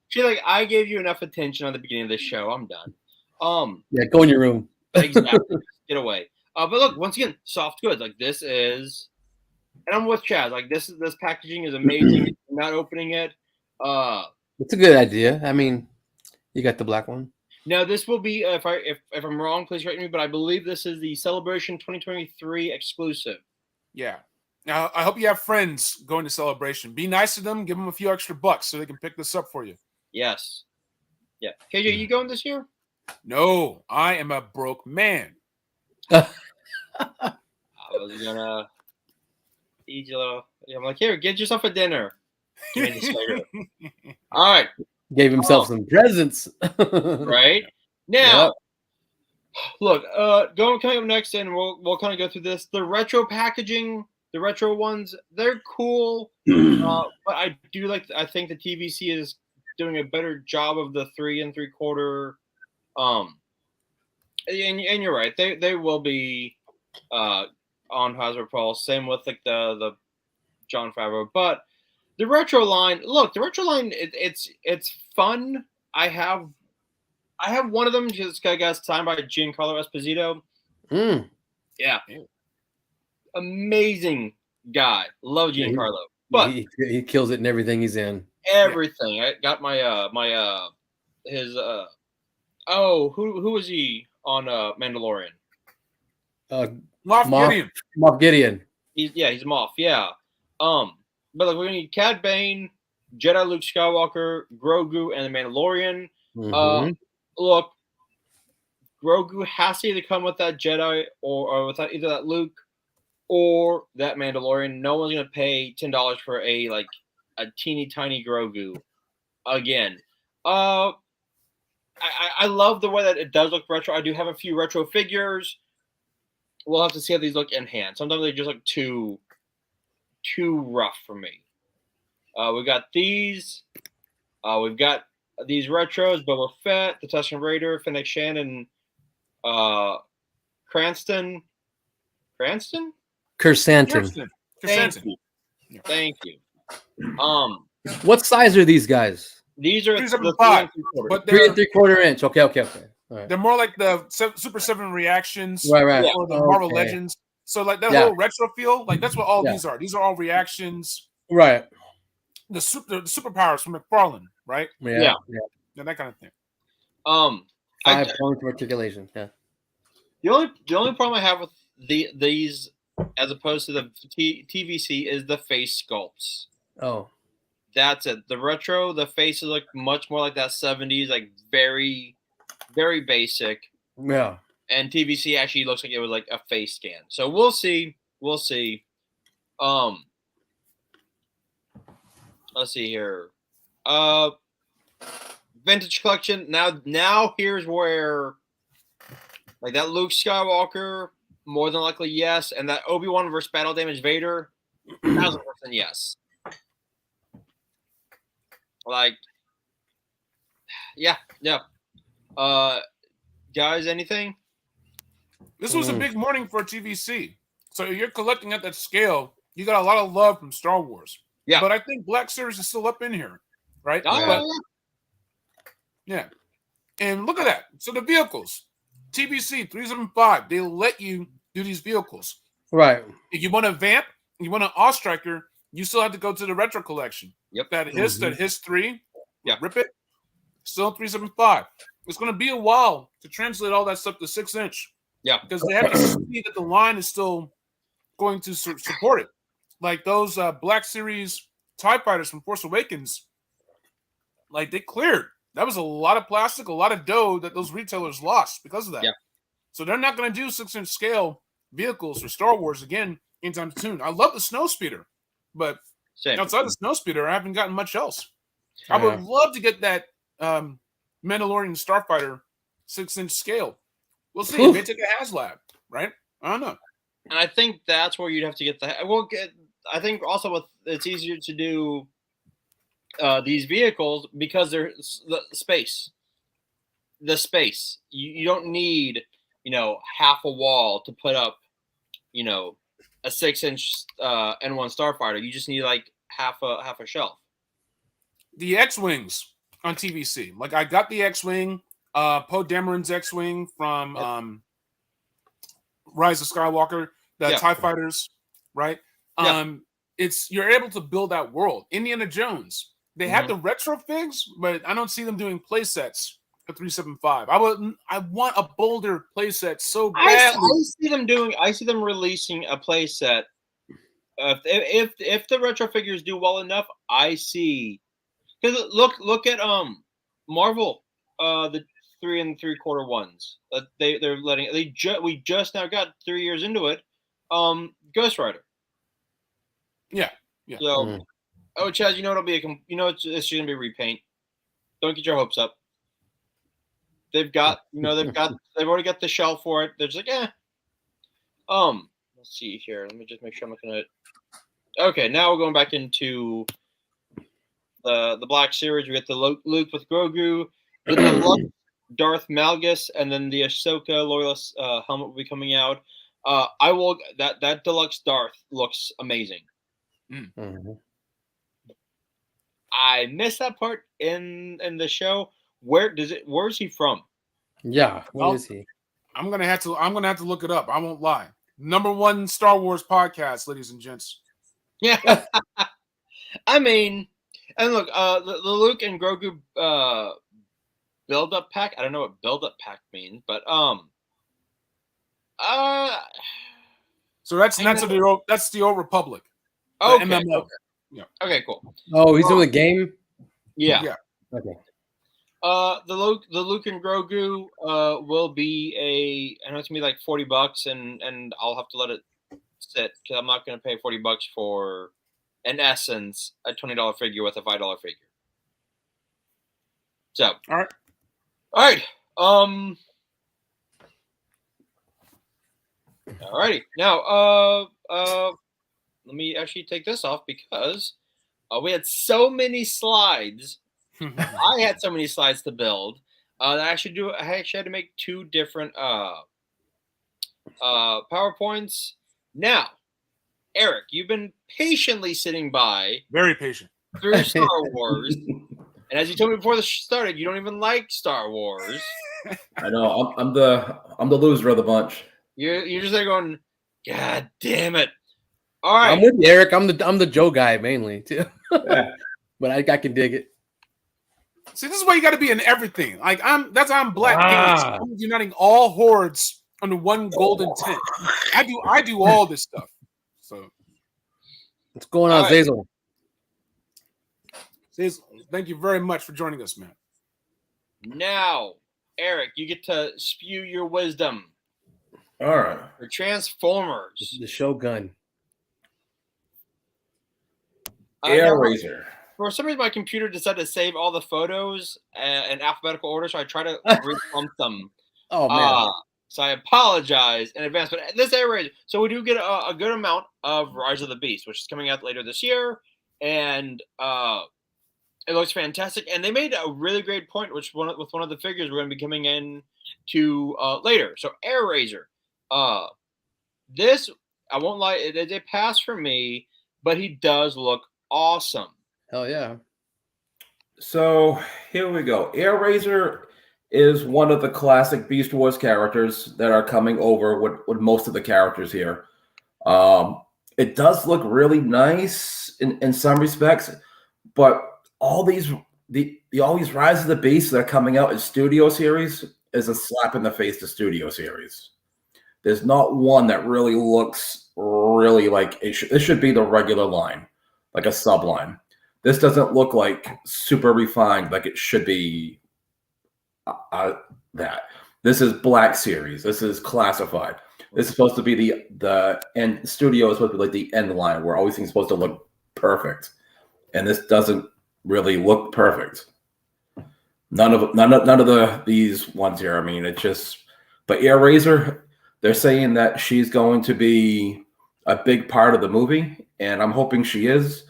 She's like, I gave you enough attention on the beginning of this show. I'm done. Yeah, go in your room. Exactly. Get away. But look, once again, soft goods. Like this is, and I'm with Chaz. Like this packaging is amazing. Not opening it. It's a good idea. I mean, you got the black one. Now this will be if I'm wrong, please correct me. But I believe this is the Celebration 2023 exclusive. Yeah. Now I hope you have friends going to Celebration. Be nice to them. Give them a few extra bucks so they can pick this up for you. Yes. Yeah. KJ, you going this year? No, I am a broke man. I was gonna eat you a little. I'm like, here, get yourself a dinner. All right. Gave himself some presents. Right now, look, coming up next, and we'll kind of go through this. The retro packaging, the retro ones, they're cool. But I think the TVC is doing a better job of the 3 3/4. And you're right. They will be on Hasbro Pulse. Same with like the Jon Favreau, but the retro line. Look, the retro line. It's fun. I have one of them just I guess signed by Giancarlo Esposito. Yeah, amazing guy. Love Giancarlo, but he kills it in everything he's in. Everything. Yeah. I got his who was he on Mandalorian? Moff Gideon. He's Moff. Yeah. But like we're gonna need Cad Bane, Jedi Luke Skywalker, Grogu, and the Mandalorian. Look, Grogu has to either come with that Jedi or with either that Luke or that Mandalorian. No one's gonna pay $10 for a teeny tiny Grogu again. I love the way that it does look retro. I do have a few retro figures. We'll have to see how these look in hand. Sometimes they just look too rough for me. We got these. We've got these retros: Boba Fett, the Tusken Raider, Fennec Shan, and Cranston. Cranston? Kersanton. Thank you. What size are these guys? These are 3/5, but 3 3/4 inch. Okay. All right. They're more like the Super 7 reactions, right. Or the Marvel Legends. So like that whole retro feel, like that's what all these are. These are all reactions, right? The superpowers from McFarlane, right? Yeah, that kind of thing. 5 points of articulation. Yeah. The only problem I have with these as opposed to the TVC, is the face sculpts. Oh, that's it. The retro, the faces look much more like that 70s, like very, very basic. yeah. And TVC actually looks like it was like a face scan. So we'll see. We'll see. Let's see here. Vintage collection. Now here's where, like, that Luke Skywalker, more than likely yes, and that Obi-Wan versus Battle Damage Vader, 1000% yes. Like, yeah. Guys, anything? This was a big morning for TVC. So you're collecting at that scale. You got a lot of love from Star Wars. Yeah. But I think Black Series is still up in here, right? Yeah. And look at that. So the vehicles, TVC 375, they let you do these vehicles. Right. If you want a Vamp, you want an Ostriker, you still have to go to the retro collection. Yep. That Hiss 3, yeah. Rip It, still 375. It's going to be a while to translate all that stuff to 6-inch. Yeah. Because they have to see that the line is still going to support it. Like those Black Series TIE Fighters from Force Awakens, like they cleared. That was a lot of plastic, a lot of dough that those retailers lost because of that. Yeah. So they're not going to do 6-inch scale vehicles for Star Wars again anytime soon. I love the Snowspeeder, but outside the Snowspeeder, I haven't gotten much else. I would love to get that Mandalorian Starfighter 6-inch scale. We'll see. It may take a HasLab, right? I don't know. And I think that's where you'd have to get I think also it's easier to do these vehicles because they're the space. The space. You don't need, half a wall to put up, a 6-inch N1 Starfighter. You just need like half a shelf. The X-Wings on TVC. Like I got the X-Wing, Poe Dameron's X-Wing from Rise of Skywalker, the TIE Fighters, right? You're able to build that world. Indiana Jones. They have the retro figs, but I don't see them doing play sets for 375. I want a bolder play set so badly. I see them releasing a play set. If the retro figures do well enough, I see. Because look at Marvel, the 3 3/4 ones. They're letting we just now got 3 years into it. Ghost Rider. Yeah. So, Chaz, it'll be it's just gonna be repaint. Don't get your hopes up. They've got, they've already got the shell for it. They're just like, let's see here. Let me just make sure I'm looking at it. Okay, now we're going back into the Black Series. We get the Luke with Grogu, the deluxe Darth Malgus, and then the Ahsoka Loyalist helmet will be coming out. That deluxe Darth looks amazing. Mm-hmm. I missed that part in the show. Where's he from? Yeah, where is he? I'm gonna have to look it up. I won't lie. #1 Star Wars podcast, ladies and gents. Yeah. I mean, and look, the Luke and Grogu build-up pack. I don't know what build-up pack means, but so that's the Old Republic. Okay. MMO. Okay. Yeah. Okay. Cool. Oh, he's doing the game. Yeah. Okay. The Luke and Grogu will be I know it's gonna be like $40, and I'll have to let it sit because I'm not gonna pay $40 for, in essence, a $20 figure with a $5 figure. So all right. Alrighty. Now, let me actually take this off because we had so many slides. I had so many slides to build. I actually had to make 2 different PowerPoints. Now, Eric, you've been patiently sitting by, very patient, through Star Wars, and as you told me before this started, you don't even like Star Wars. I know. I'm the loser of the bunch. You're just there going, God damn it! All right, I'm with you, Eric. I'm the Joe guy mainly too, but I can dig it. See, this is why you got to be in everything. Like I'm Black. I'm uniting all hordes under one golden tent. I do all this stuff. So what's going on, Zazel? Zazel, thank you very much for joining us, man. Now, Eric, you get to spew your wisdom. All right. For Transformers. The Shogun. Air Razor. For some reason, my computer decided to save all the photos in alphabetical order, so I try to re-clump them. Oh, man. So I apologize in advance. But this Air Razor, so we do get a good amount of Rise of the Beast, which is coming out later this year. And it looks fantastic. And they made a really great point, with one of the figures we're going to be coming in to later. So Air Razor. This, I won't lie, it is a pass for me, but he does look awesome. Hell yeah. So here we go. Air Razor is one of the classic Beast Wars characters that are coming over with most of the characters here. It does look really nice in some respects, but all these Rise of the Beasts that are coming out in Studio Series is a slap in the face to Studio Series. There's not one that really looks really like it should. This should be the regular line, like a subline. This doesn't look like super refined like it should be. That this is Black Series. This is classified. This is supposed to be the end. Studio is supposed to be like the end line where everything's supposed to look perfect, and this doesn't really look perfect. None of these ones here. I mean, it's just. But Air Razor, they're saying that she's going to be a big part of the movie, and I'm hoping she is.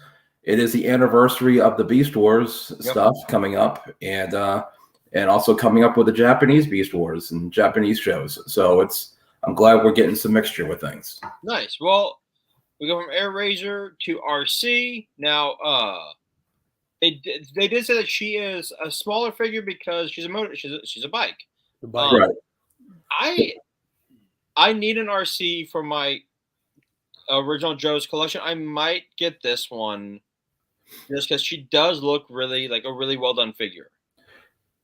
It is the anniversary of the Beast Wars stuff coming up, and also coming up with the Japanese Beast Wars and Japanese shows. So I'm glad we're getting some mixture with things. Nice. Well, we go from Air Razor to RC. Now, they did say that she is a smaller figure because she's a bike. Right. I need an RC for my original Joe's collection. I might get this one just because she does look really like a really well done figure.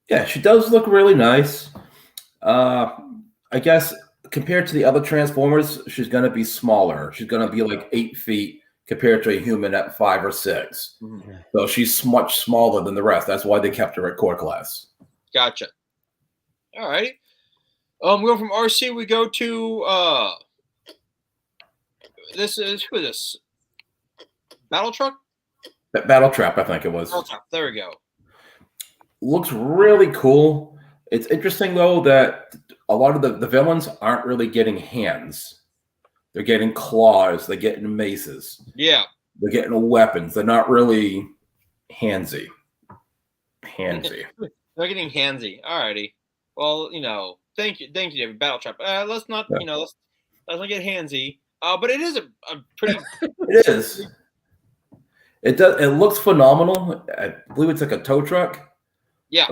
Yeah, she does look really nice. I guess compared to the other Transformers, she's going to be smaller. She's going to be like 8 feet compared to a human at 5 or 6. Mm-hmm. So she's much smaller than the rest. That's why they kept her at core class. Gotcha. All right. We go from RC. We go to who is this? Battle Truck? Battle Trap, I think it was. Battle Trap. There we go. Looks really cool. It's interesting, though, that a lot of the villains aren't really getting hands. They're getting claws. They're getting maces. Yeah. They're getting weapons. They're not really handsy. They're getting handsy. All righty. Well, thank you, David. Battle Trap. Let's not, let's not get handsy. But it is a pretty. It is. It does. It looks phenomenal. I believe it's like a tow truck. Yeah.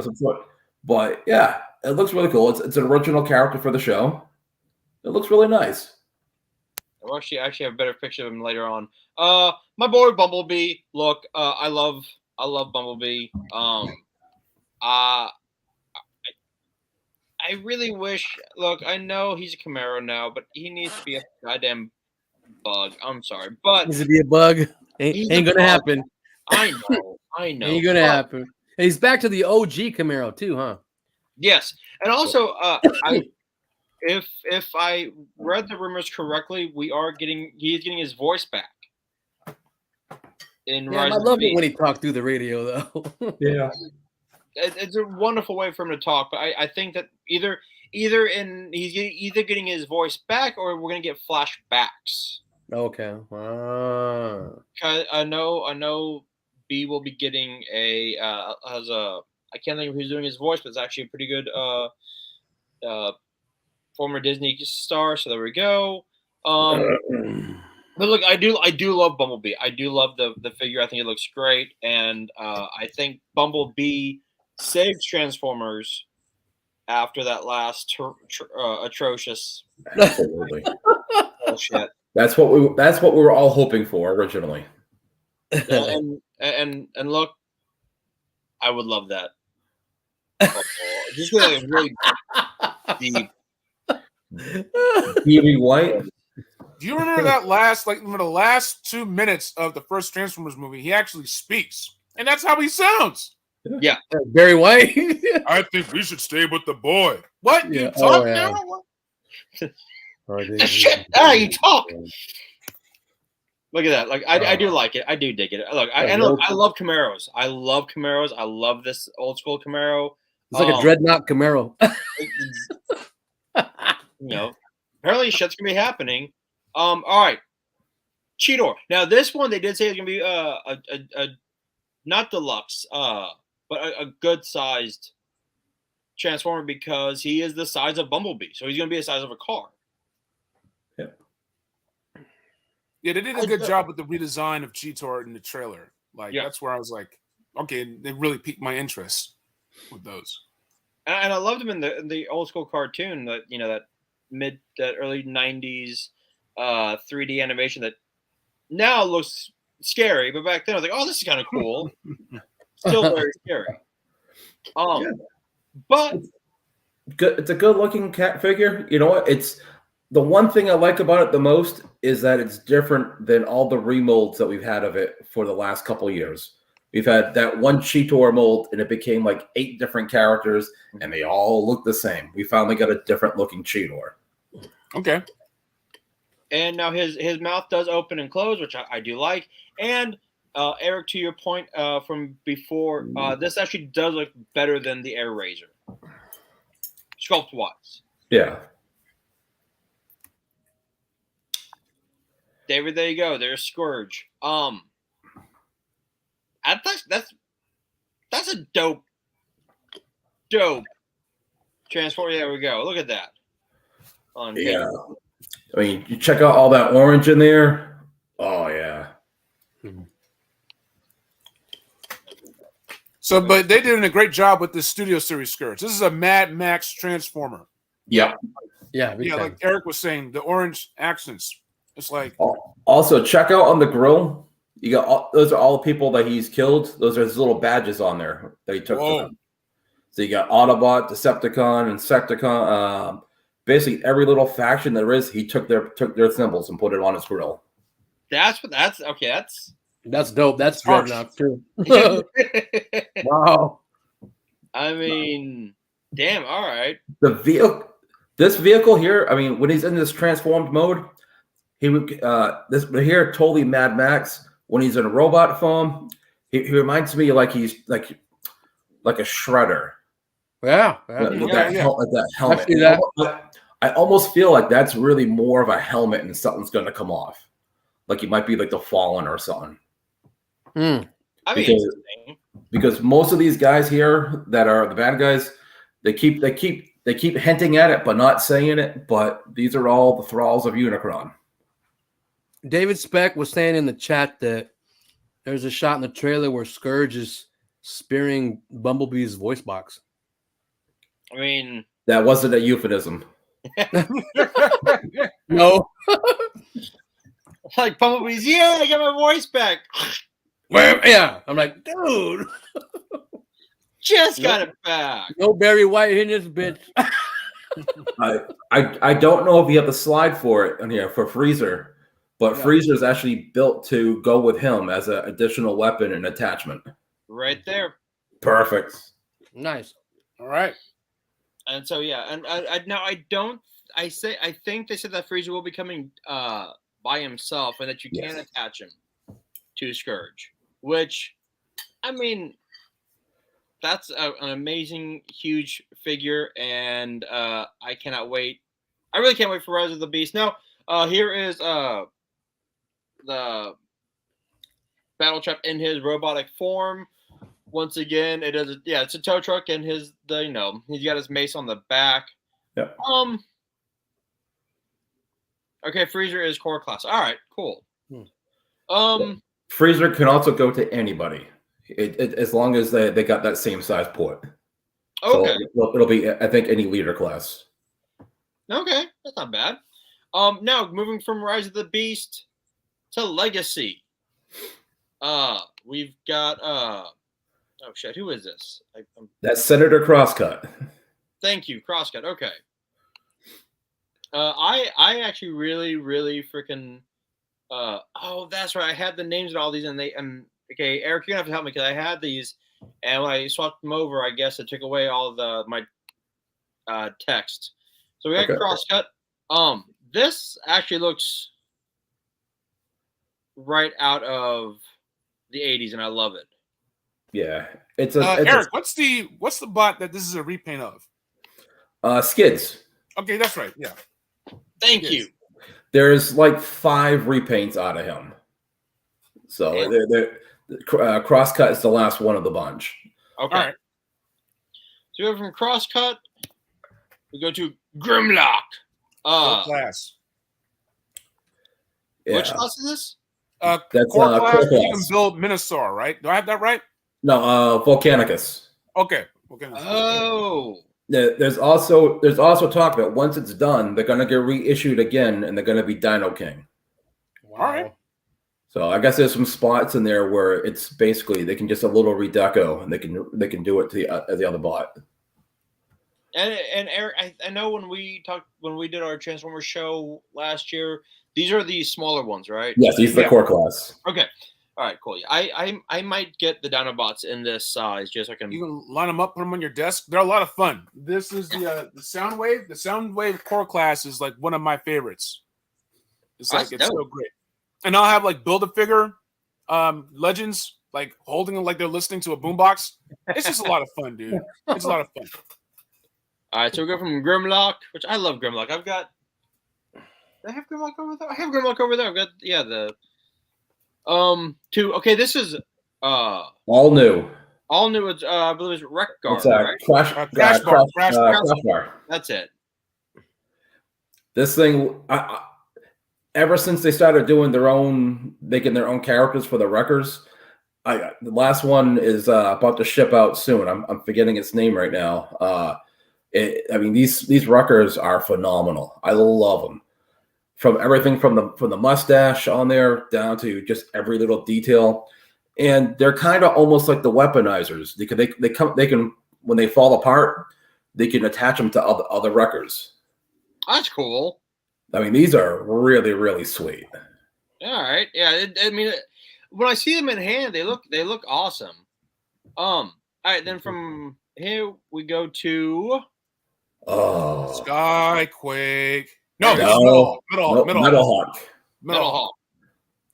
But yeah, it looks really cool. It's an original character for the show. It looks really nice. I'll actually have a better picture of him later on. My boy Bumblebee. Look, I love Bumblebee. I really wish. Look, I know he's a Camaro now, but he needs to be a goddamn bug. I'm sorry, but needs to be a bug. Ain't gonna happen. I know. Ain't gonna happen. He's back to the OG Camaro too, huh? Yes, and also, if I read the rumors correctly, he is getting his voice back. I love it when he talked through the radio, though. Yeah, it's a wonderful way for him to talk. But I think that he's either getting his voice back or we're gonna get flashbacks. Okay. I know. B will be getting I can't think of who's doing his voice, but it's actually a pretty good former Disney star. So there we go. But look, I do love Bumblebee. I do love the figure. I think it looks great, and I think Bumblebee saved Transformers after that last atrocious absolutely bullshit. That's what we were all hoping for originally. And look, I would love that. Just like really deep. Beery White. Do you remember that the last 2 minutes of the first Transformers movie? He actually speaks, and that's how he sounds. Yeah, Barry White. I think we should stay with the boy. What? Yeah. You talk Oh, yeah. now? What? shit. You talk. Look at that. Like I do like it. I do dig it. Look, I love Camaros. I love Camaros. I love this old school Camaro. It's like a dreadnought Camaro. Apparently shit's gonna be happening. All right, Cheetor. Now this one they did say it's gonna be a not deluxe, but a good sized Transformer because he is the size of Bumblebee, so he's gonna be the size of a car. Yeah, they did a good job with the redesign of Cheetor in the trailer. That's where I was like, okay, they really piqued my interest with those. And I loved him in the old school cartoon that early 90s 3D animation that now looks scary, but back then I was like, oh, this is kind of cool. Still very scary. But good. It's a good looking cat figure. You know what? It's the one thing I like about it the most is that it's different than all the remolds that we've had of it for the last couple of years. We've had that one Cheetor mold, and it became like 8 different characters, and they all look the same. We finally got a different looking Cheetor. Okay. And now his mouth does open and close, which I do like. And Eric, to your point from before, this actually does look better than the Air Razor, sculpt-wise. Yeah. David, there you go. There's Scourge. I think that's a dope Transformer. There we go. Look at that. Yeah. I mean, you check out all that orange in there. Oh yeah. So, but they did a great job with the Studio Series Scourge. This is a Mad Max Transformer. Yeah. Yeah. Like Eric was saying, the orange accents. It's like. Also, check out on the grill. You got those are all the people that he's killed. Those are his little badges on there that he took. To them. So you got Autobot, Decepticon, Insecticon. Basically, every little faction there is, he took their symbols and put it on his grill. That's dope. That's Dreadnought too. Wow. I mean, damn. All right. This vehicle here. I mean, when he's in this transformed mode. He would this here totally Mad Max. When he's in robot form, he reminds me like he's like a shredder. Yeah, with that helmet. I almost feel like that's really more of a helmet and something's going to come off. Like he might be like the Fallen or something. Because most of these guys here that are the bad guys, they keep hinting at it but not saying it. But these are all the thralls of Unicron. David Speck was saying in the chat that there's a shot in the trailer where Scourge is spearing Bumblebee's voice box. I mean, that wasn't a euphemism. No. Like Bumblebee's, yeah, I got my voice back. Yeah. I'm like, dude. Just got it back. No Barry White in this bitch. I don't know if you have the slide for it in here for Freezer. But Freezer is actually built to go with him as an additional weapon and attachment. Right there. Perfect. Nice. All right. And so and I think they said that Freezer will be coming by himself and that you can attach him to Scourge, which I mean that's an amazing huge figure, and I cannot wait. I really can't wait for Rise of the Beast. Now, here is the Battle Trap in his robotic form. Once again, it's a tow truck, and he's got his mace on the back. Yeah. Okay, Freezer is core class. All right, cool. Freezer can also go to anybody, as long as they got that same size port. Okay. So it'll be, I think, any leader class. Okay, that's not bad. Now moving from Rise of the Beast to Legacy. We've got oh shit, who is this? That's Senator Crosscut. Thank you, Crosscut. Okay. I actually really freaking. Oh, that's right. I had the names of all these, and they. Okay, Eric, you're gonna have to help me because I had these, and when I swapped them over, I guess it took away all of my text. So we got Crosscut. This actually looks right out of the 80s, and I love it. Yeah, it's Eric. What's the bot that this is a repaint of? Skids. Okay, that's right. Yeah. Thank you. There's like 5 repaints out of him. So Crosscut is the last one of the bunch. Okay. All right. So we go from Crosscut. We go to Grimlock. Class. Yeah. Which class is this? That's core class. You can build Minosaur, right? Do I have that right? No, Volcanicus. Okay. Volcanicus. Oh. There's also talk that once it's done, they're gonna get reissued again, and they're gonna be Dino King. Wow. All right. So I guess there's some spots in there where it's basically they can just a little redeco, and they can do it to the other bot. And Eric, I know when we did our Transformer show last year, these are the smaller ones, right? Yes, these are the core class. Okay. All right, cool. I might get the Dinobots in this size just so I can. You can line them up, put them on your desk. They're a lot of fun. This is the Soundwave. The Soundwave core class is like one of my favorites. It's like it's so great. And I'll have like Build-A-Figure legends, like holding them like they're listening to a boombox. It's just a lot of fun, dude. It's a lot of fun. All right, so we go from Grimlock, which I love Grimlock. I've got. Do I have Grimlock over there? I have Grimlock over there. I've got the. Okay, this is all new. All new. It's I believe it's Wreck Guard. It's right? Crash Bar. That's it. This thing, ever since they started making their own characters for the wreckers, the last one is about to ship out soon. I'm forgetting its name right now. These wreckers are phenomenal. I love them. From everything from the mustache on there down to just every little detail, and they're kind of almost like the weaponizers. They can when they fall apart, they can attach them to other wreckers. That's cool. These are really sweet. All right, yeah. When I see them in hand, they look awesome. All right, then from here we go to Skyquake. No, Metal Hawk.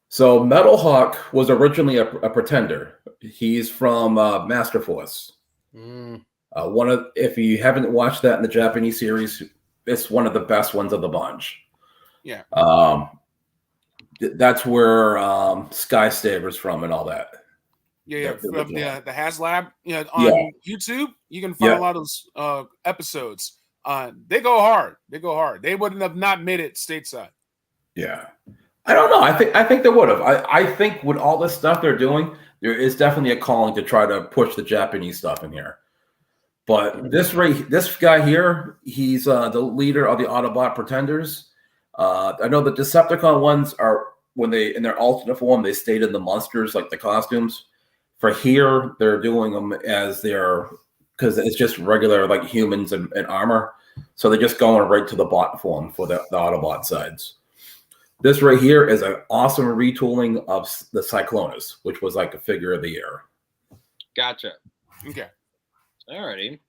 So Metal Hawk was originally a pretender. He's from Master Force. If you haven't watched that in the Japanese series, it's one of the best ones of the bunch. Yeah. That's where Skystaber's from and all that. Yeah. From the HasLab. On YouTube, you can find a lot of those episodes. They go hard. They wouldn't have not made it stateside. Yeah. I don't know. I think they would have. I think with all this stuff they're doing, there is definitely a calling to try to push the Japanese stuff in here. But this guy here, he's the leader of the Autobot Pretenders. I know the Decepticon ones are when they in their alternate form, they stayed in the monsters like the costumes. For here, they're doing them as because it's just regular like humans and armor. So they're just going right to the bot form for the Autobot sides. This right here is an awesome retooling of the Cyclonus, which was like a figure of the year. Gotcha. Okay. Alrighty.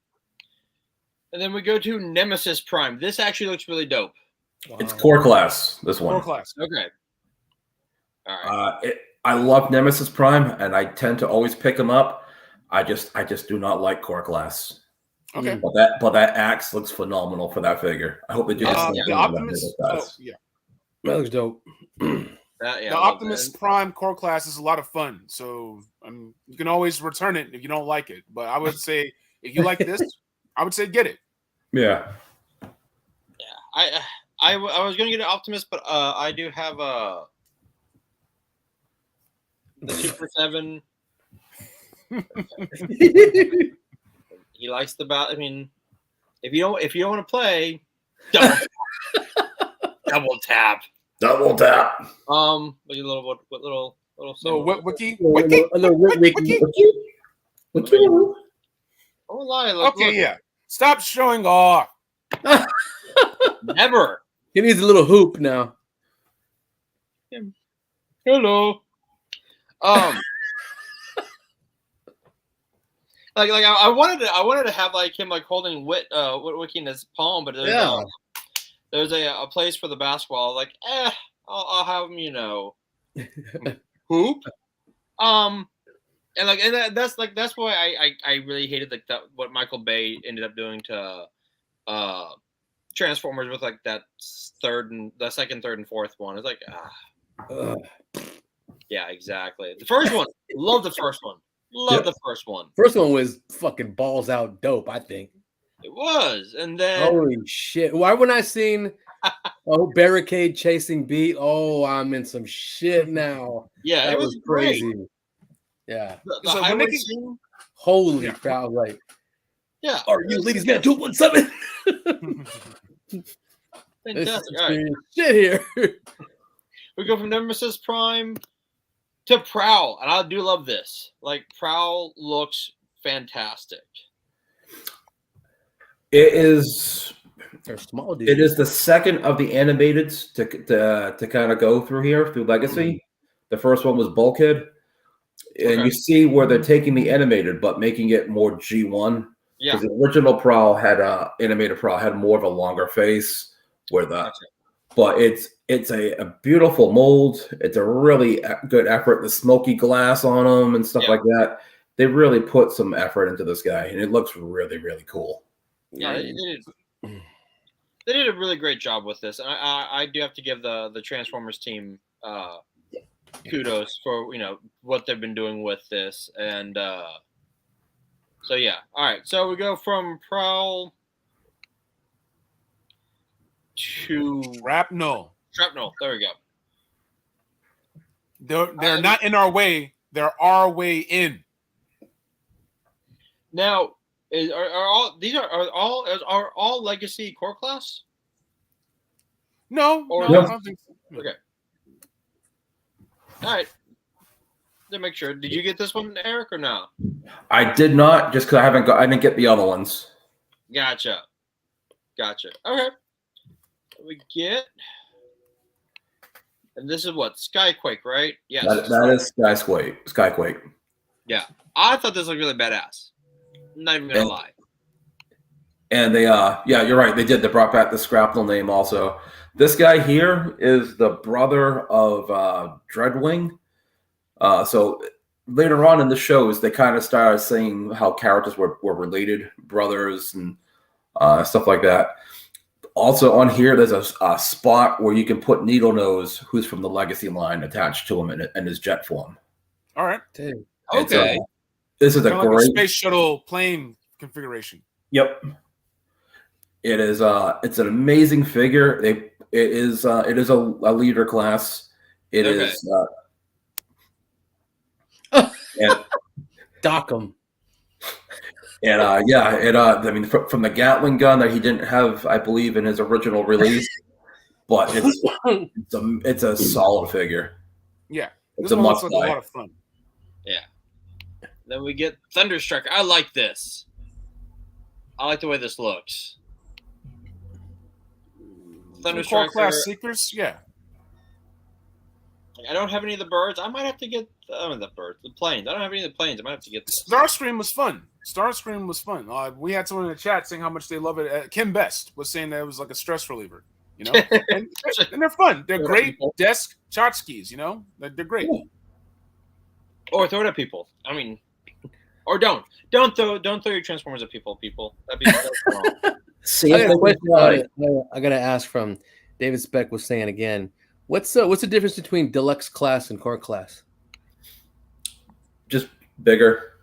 And then we go to Nemesis Prime. This actually looks really dope. Wow. It's core class, this one. Core class. Okay. All right. I love Nemesis Prime, and I tend to always pick them up. I just do not like core class. Okay. But that axe looks phenomenal for that figure. I hope they do the Optimus. That looks dope. The Optimus Prime core class is a lot of fun. So you can always return it if you don't like it. But I would say if you like this, I would say get it. Yeah. Yeah. I was going to get an Optimus, but I do have the Super 7. He likes the battle. If you don't want to play, double tap. Double tap. What little wiki. Oh, lie. Okay, yeah. Stop showing off. Never. He needs a little hoop now. Hello. Like I wanted to have like him like holding Wiki in his palm, but there's a place for the basketball. Like, I'll have him, hoop. And that's why I really hated like that what Michael Bay ended up doing to Transformers with like that second, third, and fourth one. It's like yeah, exactly. The first one, love the first one. Love the first one. First one was fucking balls out dope, I think. It was. And then holy shit. Why when I seen Barricade chasing Beat? Oh, I'm in some shit now. Yeah, that it was crazy. Great. Yeah. The highway scene. Holy cow, like yeah. Are you ladies gonna 217? Fantastic. All right. Shit here. We go from Nemesis Prime to Prowl, and I do love this. Like Prowl looks fantastic. It is. They're small dudes. It is the second of the animateds to kind of go through here through Legacy. The first one was Bulkhead, and you see where they're taking the animated but making it more G1. Yeah, because the original Prowl had animated Prowl had more of a longer face, but it's a beautiful mold. It's a really good effort. The smoky glass on them and stuff like that. They really put some effort into this guy, and it looks really, really cool. Yeah, they did a really great job with this. I do have to give the Transformers team kudos for what they've been doing with this, and so yeah. All right, so we go from Prowl to Shrapnel. There we go. They're not in our way. They're our way in. Now, are all Legacy core class? No, I don't think so. Okay. All right. To make sure, did you get this one, Eric, or no? I did not, just because I didn't get the other ones. Gotcha. Okay. We get, and this is what Skyquake, right? Yes. That is Skyquake. Yeah, I thought this looked really badass. I'm not even gonna lie. And they, you're right. They did. They brought back the Scrapnel name also. This guy here is the brother of Dreadwing. So later on in the shows, they kind of started saying how characters were related, brothers and stuff like that. Also on here, there's a spot where you can put Needle Nose, who's from the Legacy line, attached to him in his jet form. All right. Okay. This is a great space shuttle plane configuration. Yep. It is. It's an amazing figure. It is a leader class. It is. And dock him. And I mean, from the Gatling gun that he didn't have, I believe, in his original release, but it's a solid figure. Yeah, it's a must buy. A lot of fun. Yeah. Then we get Thunderstruck. I like this. I like the way this looks. Thunderstruck class seekers, yeah. I don't have any of the birds. I might have to get the planes. I don't have any of the planes. I might have to get this. Starscream was fun. We had someone in the chat saying how much they love it. Kim Best was saying that it was like a stress reliever, and they're fun. They're great desk tchotchkes, They're great. Ooh. Or throw it at people. I mean, or don't throw your Transformers at people. That'd be wrong. See, I gotta ask from David Speck was saying again. What's the difference between deluxe class and core class? Just bigger.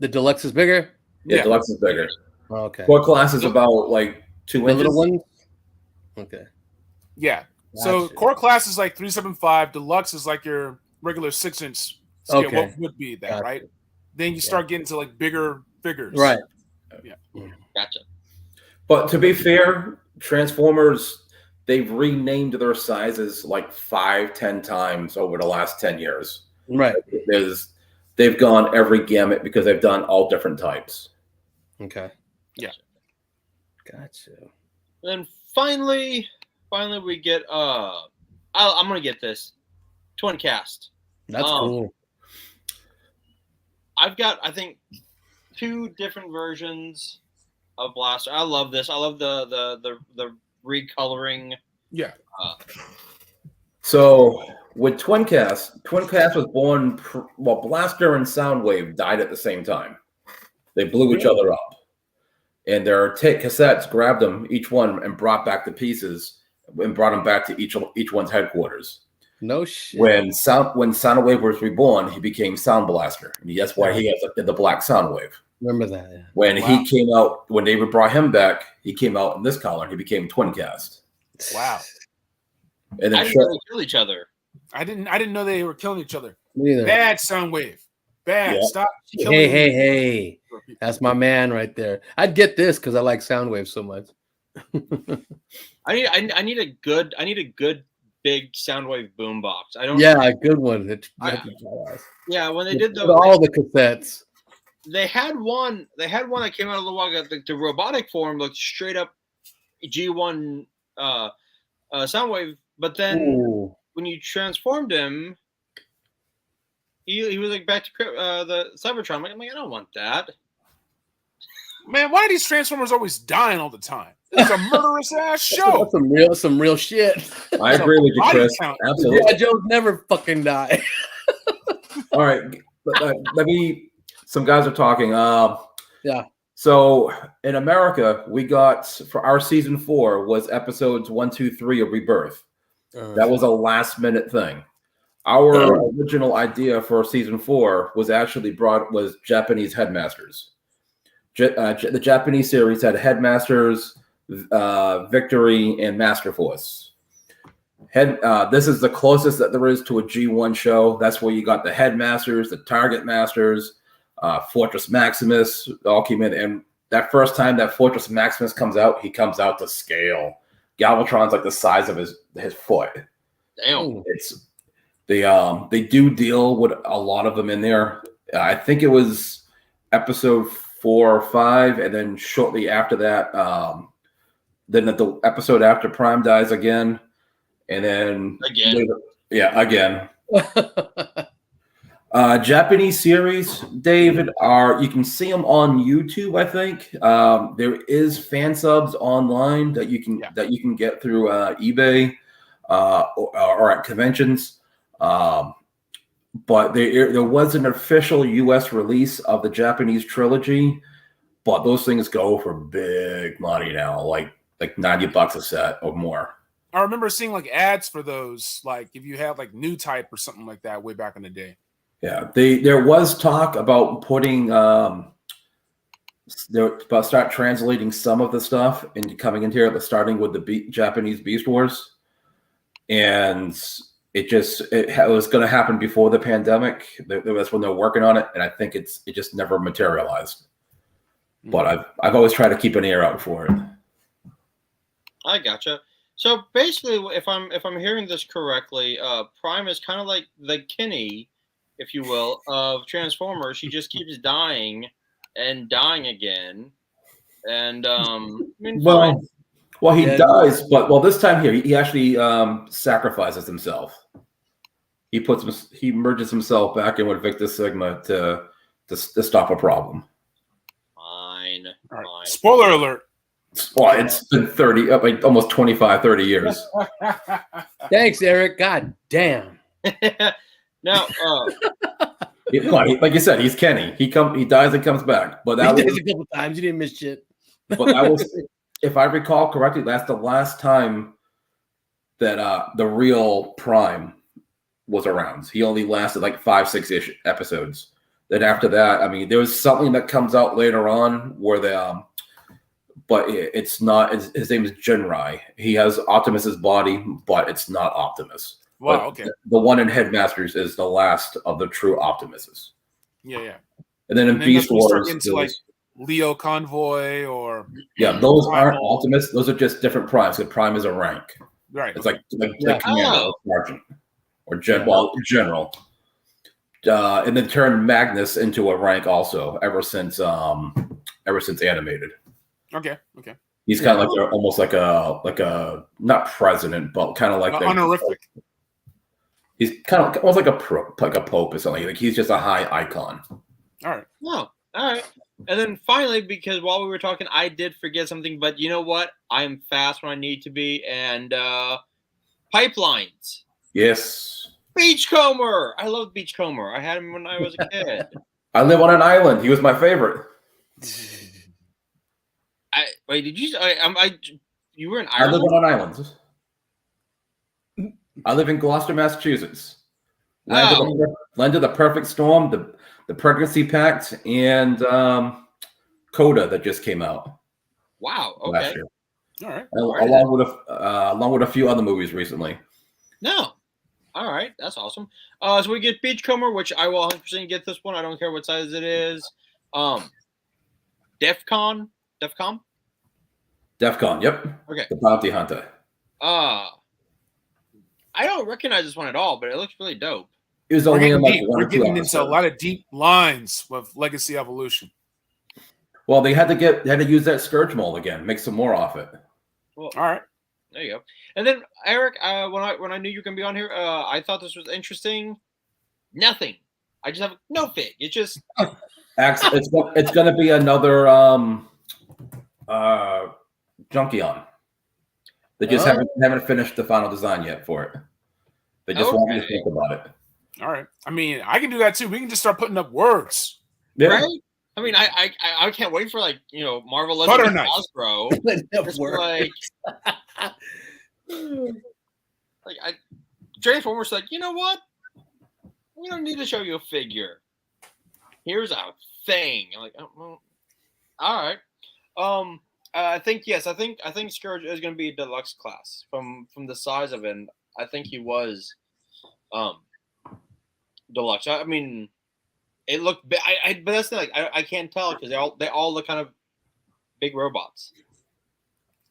The deluxe is bigger? Yeah, deluxe is bigger. Oh, okay. Core class is about like 2 inches. Little one? Okay. Yeah. So core class is like 375. Deluxe is like your regular 6-inch scale. Okay. What would be that, right? Then you start getting to like bigger figures. Right. Yeah. Gotcha. But to be fair, Transformers, they've renamed their sizes like 5-10 times over the last 10 years. Right. They've gone every gamut because they've done all different types. Okay. Yeah. Gotcha. And then finally, finally we get I'm gonna get this twin cast. That's cool. I've got, I think, 2 different versions of Blaster. I love this. I love the recoloring. Yeah. So with Twincast was born. Blaster and Soundwave died at the same time. They blew each other up, and their cassettes grabbed them each one and brought back the pieces and brought them back to each one's headquarters. No shit. When Soundwave was reborn, he became Sound Blaster, and that's why he has the black Soundwave. Remember that? Yeah. When he came out, when David brought him back, he came out in this color, and he became Twincast. Wow. And then I didn't know they kill each other. I didn't know they were killing each other. Me either. Bad Soundwave. Bad. Yeah. Stop killing Hey. That's my man right there. I'd get this because I like Soundwave so much. I need a good big Soundwave boombox. I don't. Yeah, a good one. Yeah, when they did all the cassettes. They had one that came out a little while ago. The robotic form looked straight up G1 Soundwave, but then when you transformed him, he was like back to the Cybertron. I'm like, I don't want that. Man, why are these Transformers always dying all the time? It's a murderous ass show. That's some real shit. I agree with you, Chris. Absolutely. Yeah, Joe's never fucking die. All right, let me. Some guys are talking. Yeah. So in America, we got for our season 4 was episodes 1, 2, 3 of Rebirth. That was a last minute thing. Our original idea for season 4 was actually was Japanese Headmasters. The Japanese series had Headmasters, Victory, and Master Force. This is the closest that there is to a G1 show. That's where you got the Headmasters, the Target Masters, Fortress Maximus all came in. And that first time that Fortress Maximus comes out, he comes out to scale. Galvatron's like the size of his foot. Damn. They do deal with a lot of them in there. I think it was episode 4 or 5, and then shortly after that, then the episode after Prime dies again, and then again. Japanese series, David, you can see them on YouTube. I think there is fan subs online that you can get through eBay or at conventions. But there was an official U.S. release of the Japanese trilogy, but those things go for big money now, like $90 a set or more. I remember seeing like ads for those, like if you had like New Type or something like that way back in the day. Yeah, there was talk about putting about start translating some of the stuff and coming in here, starting with the Japanese Beast Wars, and it was going to happen before the pandemic. That's when they're working on it, and I think it just never materialized. But I've always tried to keep an ear out for it. I gotcha. So basically, if I'm hearing this correctly, Prime is kind of like the Kinney, if you will, of Transformers. She just keeps dying and dying again, and he dies, but this time here he actually sacrifices himself. He merges himself back in with Victor Sigma to stop a problem. Fine. Spoiler alert. Well, it's been almost 25, 30 years. Thanks, Eric. God damn. Now, like you said, he's Kenny. He dies and comes back. But that was a couple times. You didn't miss shit. But that was, if I recall correctly, that's the last time that the real Prime was around. He only lasted like 5-6 episodes. Then after that, I mean, there was something that comes out later on where but it's not. His name is Jinrai. He has Optimus's body, but it's not Optimus. Wow. But Okay. The one in Headmasters is the last of the true Optimuses. Yeah. And then in Beast Wars, into like Leo Convoy or those aren't Optimus. Those are just different primes. Because Prime is a rank. Right. It's like commander or sergeant or general. And then turned Magnus into a rank also ever since animated. Okay. He's kind of like almost like a not president, but kind of like honorific. He's kind of almost like a pope or something. Like he's just a high icon. All right. Oh, all right. And then finally, because while we were talking, I did forget something. But you know what? I'm fast when I need to be. And pipelines. Yes. Beachcomber. I love Beachcomber. I had him when I was a kid. I live on an island. He was my favorite. Wait, did you? You were in Ireland? I live on an island. I live in Gloucester, Massachusetts. Land of the Perfect Storm, the Pregnancy Pact, and Coda that just came out. Wow. Okay. Last year. All right. Along with a few other movies recently. No. All right. That's awesome. So we get Beachcomber, which I will 100% get this one. I don't care what size it is. DEFCON. DEFCON, yep. Okay. The Bounty Hunter. I don't recognize this one at all, but it looks really dope. It was only in like we're getting into a lot of deep lines with Legacy Evolution. Well, they had to use that Scourge mold again, make some more off it. Well, all right. There you go. And then Eric, when I knew you were gonna be on here, I thought this was interesting. Nothing. I just have no fig. It's just it's gonna be another Junkion. They just haven't finished the final design yet for it. They just want me to think about it. All right. I mean, I can do that too. We can just start putting up words. Yeah. Right? I mean, I can't wait for Marvel Legends Hasbro. Transformers like, you know what? We don't need to show you a figure. Here's a thing. I'm like, oh, well, all right. I think Scourge is going to be a deluxe class from the size of it. And I think he was deluxe. I mean, it looked, but that's not I can't tell because they all look kind of big robots.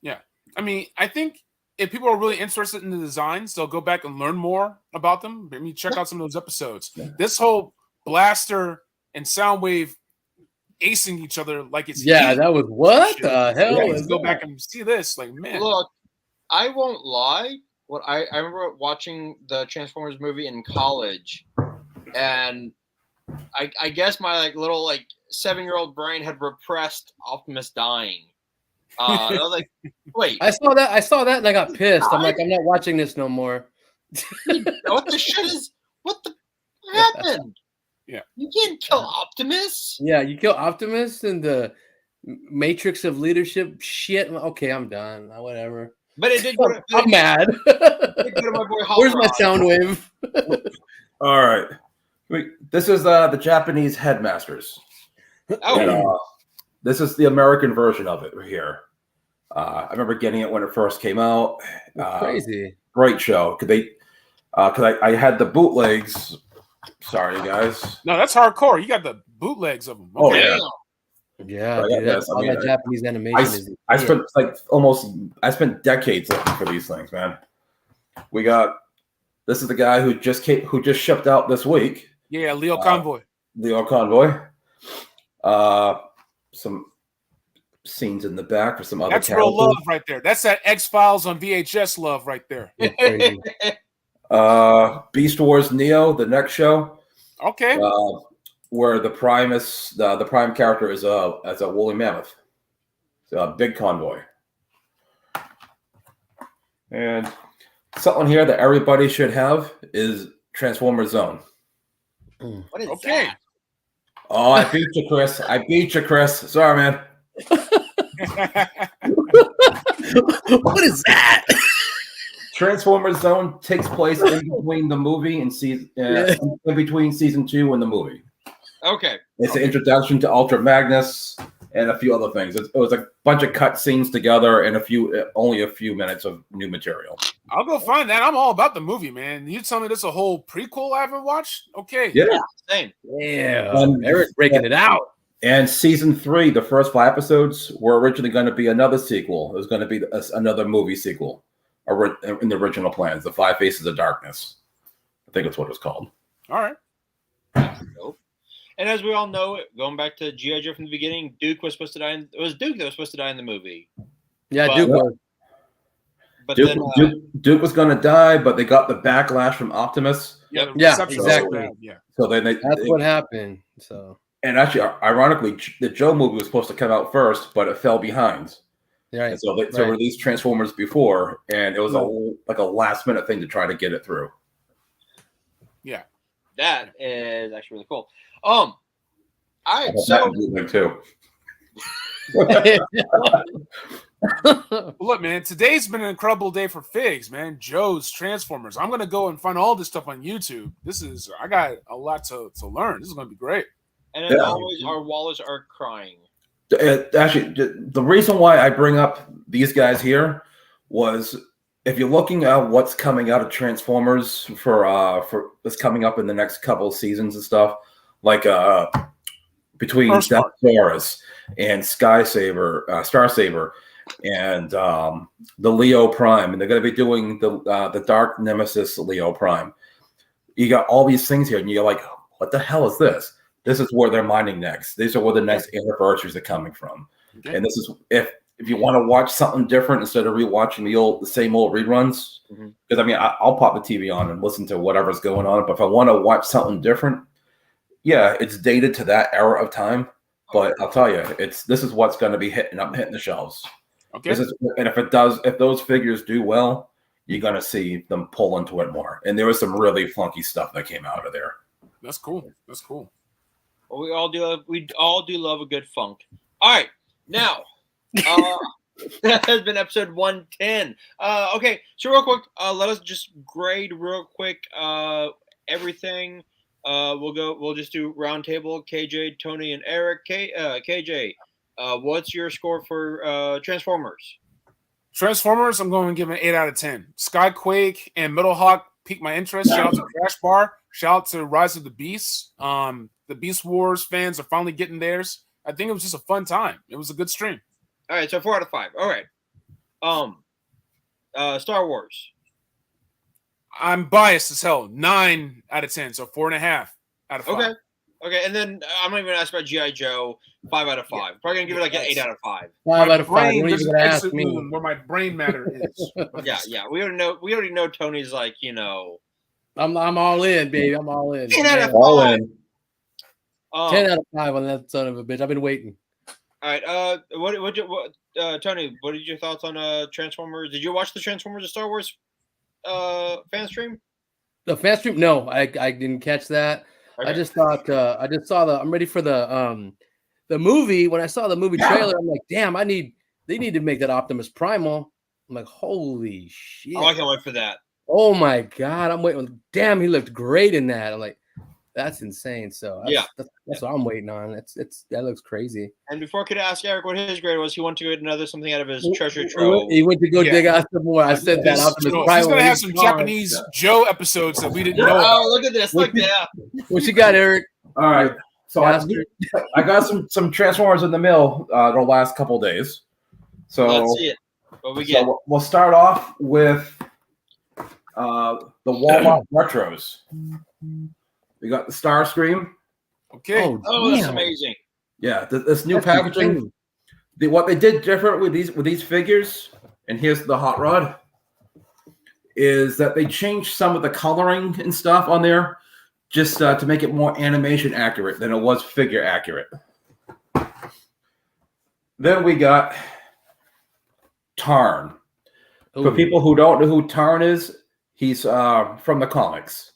Yeah, I mean, I think if people are really interested in the designs, they'll go back and learn more about them. I mean, check out some of those episodes. Yeah. This whole Blaster and Soundwave acing each other like it's that was what the hell? Yeah, go back and see this, like, man. Look, I won't lie. What I remember watching the Transformers movie in college, and I guess my little 7-year-old brain had repressed Optimus dying. I was like, wait. I saw that and I got pissed. I'm like, I'm not watching this no more. What the shit is? What happened? Yeah. You can't kill Optimus. Yeah, you kill Optimus and the Matrix of Leadership shit. Okay, I'm done. Whatever. But it did. I'm mad. Where's my Soundwave? All right. This is the Japanese Headmasters. Oh. And, this is the American version of it here. I remember getting it when it first came out. Crazy. Great show. Because I had the bootlegs. Sorry, guys. No, that's hardcore. You got the bootlegs of them. Okay. Oh, yeah. Yeah, that Japanese animation I spent decades looking for these things, man. This is the guy who just shipped out this week. Yeah, Leo Convoy. Some scenes in the back for some other That's characters. Real love right there. That's that X-Files on VHS love right there. Beast Wars Neo, the next show. Okay. Where the Primus, the Prime character is as a woolly mammoth. So a big convoy. And something here that everybody should have is Transformer Zone. What is that? Oh, I beat you, Chris. Sorry, man. What is that? Transformers Zone takes place in between the movie and in between season 2 and the movie. Okay. It's an introduction to Ultra Magnus and a few other things. It was a bunch of cut scenes together and only a few minutes of new material. I'll go find that. I'm all about the movie, man. You tell me this is a whole prequel I haven't watched? Okay. Yeah. Same. Yeah. Eric's breaking it out. And season 3, the first 5 episodes, were originally going to be another sequel. It was going to be another movie sequel in the original plans, The Five Faces of Darkness. I think that's what it was called. All right. Nope. And as we all know, going back to G.I. Joe from the beginning, Duke was supposed to die. It was Duke that was supposed to die in the movie. Yeah, But- Duke was. But Duke, then, Duke was going to die, but they got the backlash from Optimus. Yeah, the Yeah, reception was so exactly. bad, yeah. So then That's what happened. So And actually, ironically, the Joe movie was supposed to come out first, but it fell behind. right. And so they released Transformers before, and it was like a last minute thing to try to get it through. Yeah, that is actually really cool. All right, That so was good too. well, look, man, today's been an incredible day for Figs, man. Joe's Transformers. I'm gonna go and find all this stuff on YouTube. I got a lot to learn. This is gonna be great. and as always, our wallets are crying. Actually, the reason why I bring up these guys here was if you're looking at what's coming out of Transformers for what's coming up in the next couple of seasons and stuff, like between Deathsaurus and Starsaber, and the Leo Prime, and they're going to be doing the Dark Nemesis Leo Prime. You got all these things here, and you're like, what the hell is this? This is where they're mining next. These are where the next anniversaries are coming from. Okay. And this is if you want to watch something different instead of rewatching the same old reruns. Because I mean, I'll pop the TV on and listen to whatever's going on. But if I want to watch something different, yeah, it's dated to that era of time. But I'll tell you, this is what's going to be hitting the shelves. Okay. And if those figures do well, you're going to see them pull into it more. And there was some really funky stuff that came out of there. That's cool. That's cool. Well, we all do love a good funk. All right, now that has been episode 110. Okay, so real quick, let us just grade real quick everything. We'll just do round table. KJ, Tony, and Eric. KJ, what's your score for Transformers? Transformers, I'm going to give an 8 out of 10. Skyquake and Metal Hawk piqued my interest. Shout out to Crash Bar. Shout out to Rise of the Beasts. The Beast Wars fans are finally getting theirs. I think it was just a fun time. It was a good stream. All right, so 4 out of 5. All right. Star Wars. I'm biased as hell. 9 out of 10, so 4.5 out of 5. Okay, and then I'm not even gonna ask about G.I. Joe. 5 out of 5. Yeah. Probably gonna give it like an 8 out of 5. 5 out of 5. Don't even ask me where my brain matter is. Yeah. We already know Tony's like, I'm all in, baby. I'm all in. 10 out of 5. All in. 10 out of 5 on that son of a bitch. I've been waiting. All right. Tony, what did your thoughts on Transformers? Did you watch the Transformers of Star Wars fan stream? The fan stream? No, I didn't catch that. Okay. I just thought I'm ready for the movie. When I saw the movie trailer, I'm like, damn, they need to make that Optimus Primal. I'm like, holy shit. Oh, I can't wait for that. Oh my god, I'm waiting. Damn, he looked great in that. I'm like, that's insane. So that's what I'm waiting on. That looks crazy. And before I could ask Eric what his grade was, he wanted to get something out of his treasure trove. He went to go dig out some more. I said that Optimus Primal. He's gonna have some Japanese Joe episodes that we didn't know. Oh, look at this! Look there. What you got, Eric? All right. So I got some Transformers in the mail the last couple days. So let's see it. What we get? So we'll start off with the Walmart retros. We got the Starscream. Okay. Oh, that's amazing. Yeah, this new packaging. What they did different with these figures, and here's the hot rod, is that they changed some of the coloring and stuff on there just to make it more animation accurate than it was figure accurate. Then we got Tarn. Ooh. For people who don't know who Tarn is, he's from the comics.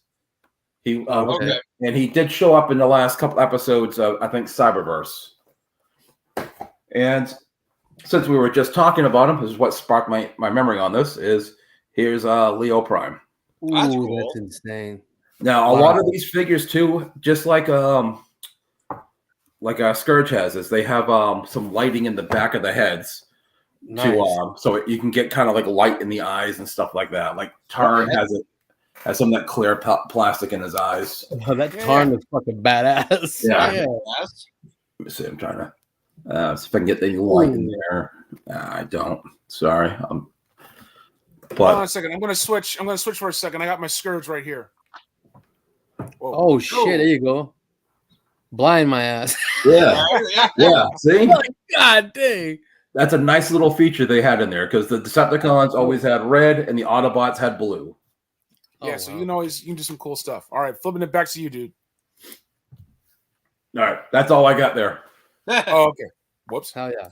And he did show up in the last couple episodes of, I think, Cyberverse. And since we were just talking about him, this is what sparked my memory on this, is here's Leo Prime. Ooh, that's cool. That's insane. Now, a lot of these figures, too, just like Scourge has, is they have some lighting in the back of the heads. Nice. So you can get kind of like light in the eyes and stuff like that. Like Tarn has some of that clear plastic in his eyes. Oh, that Tarn is fucking badass. Yeah. Let me see. I'm trying to see if I can get the light in there. I don't. Sorry. Hold on a second. I'm gonna switch for a second. I got my Scourge right here. Whoa. Oh shit! There you go. Blind my ass. Yeah. Yeah. See? God dang. That's a nice little feature they had in there because the Decepticons always had red and the Autobots had blue. Yeah, so you can do some cool stuff. All right, flipping it back to you, dude. All right, that's all I got there. Oh, okay. Whoops. Hell yeah.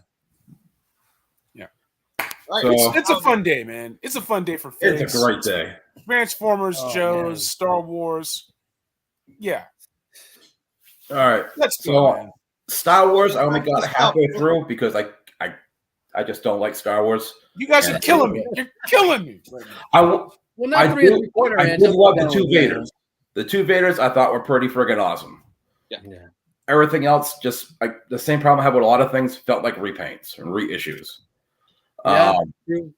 Yeah. All So, right, it's a fun day, man. It's a fun day for figs. It's a great day. Transformers, Joe's, Star Wars. Yeah. All right. Let's go, man. Star Wars, I only got halfway through because I just don't like Star Wars. You guys are killing me. You're killing me. I Well, not I 3 did, 3/4 I inch. did love the Down two with that. Vaders. The two Vaders I thought were pretty friggin' awesome. Yeah. Everything else, just like the same problem I have with a lot of things, felt like repaints and reissues. Yeah. We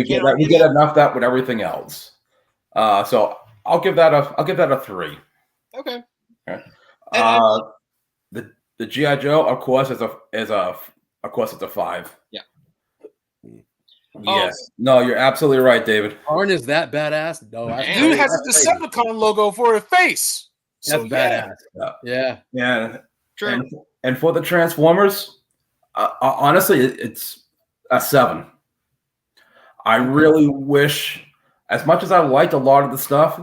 get enough that with everything else. So I'll give that a 3. Okay. The G.I. Joe, of course, is a 5. Yeah. Yes. No, you're absolutely right, David. Arn is that badass? No, Dude has a Decepticon logo for a face. That's badass. Yeah. Yeah. True. And for the Transformers, honestly, it's a 7. I really wish, as much as I liked a lot of the stuff,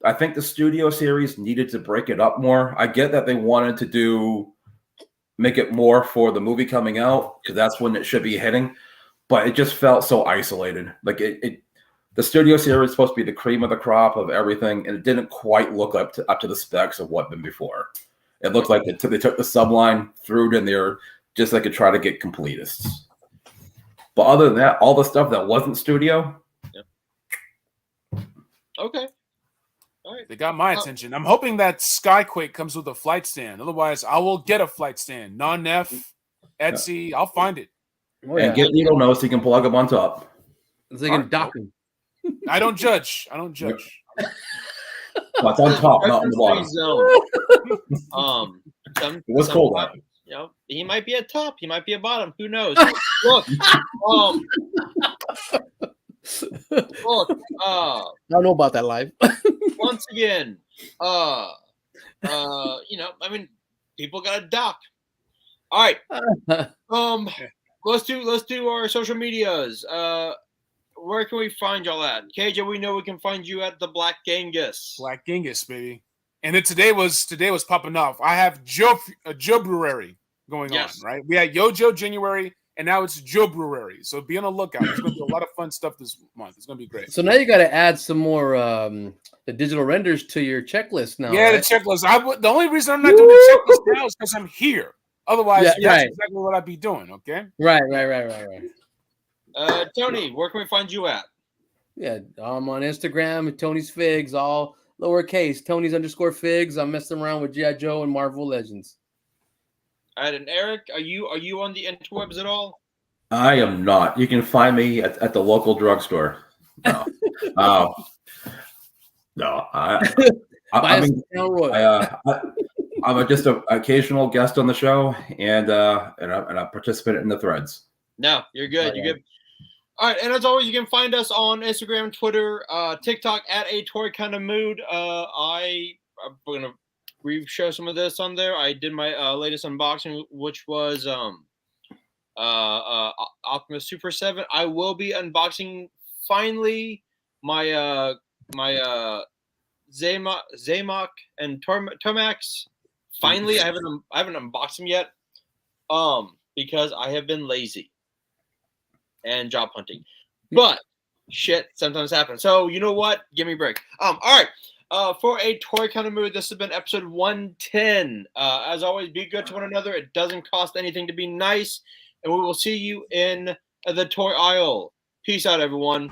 I think the studio series needed to break it up more. I get that they wanted to make it more for the movie coming out because that's when it should be hitting, but it just felt so isolated. Like the studio series is supposed to be the cream of the crop of everything, and it didn't quite look up to the specs of what been before. It looked like they took the subline, threw it in there just so they could try to get completists. But other than that, all the stuff that wasn't studio. Okay. All right. They got my attention. I'm hoping that Skyquake comes with a flight stand. Otherwise, I will get a flight stand. Non-Nef, Etsy, I'll find it. And get needle nose so you can plug them on top. So they can dock them. I don't judge. What's on top, not on the bottom. It was cold out. You know, he might be at top, he might be at bottom. Who knows? Look, I don't know about that live. Once again, you know, I mean, people got to dock. All right. Let's do our social medias. Where can we find y'all at? KJ, we know we can find you at the Black Genghis. Black Genghis, baby. And then today was popping off. I have Joe Brewery going on, right? We had Joe January, and now it's Joe Brewery. So be on the lookout. There's going to be a lot of fun stuff this month. It's going to be great. So now you got to add some more the digital renders to your checklist now. Yeah, right? the checklist. The only reason I'm not doing the checklist now is because I'm here. Otherwise, that's exactly what I'd be doing. Okay. Right. Tony, where can we find you at? Yeah, I'm on Instagram, Tony's Figs, all lowercase, Tony's _Figs. I'm messing around with G.I. Joe and Marvel Legends. All right, and Eric, are you on the interwebs at all? I am not. You can find me at the local drugstore. No, no. I'm just an occasional guest on the show, and a participant in the threads. No, you're good. You're good. All right, and as always, you can find us on Instagram, Twitter, TikTok at A Toy Kind of Mood. I'm gonna re-show some of this on there. I did my latest unboxing, which was Optimus Super 7. I will be unboxing finally my Zaymok and Tomax. Finally, I haven't unboxed them yet, because I have been lazy and job hunting. But shit sometimes happens. So you know what? Give me a break. All right. For A Toy Kind of Mood, this has been episode 110. As always, be good to one another. It doesn't cost anything to be nice, and we will see you in the toy aisle. Peace out, everyone.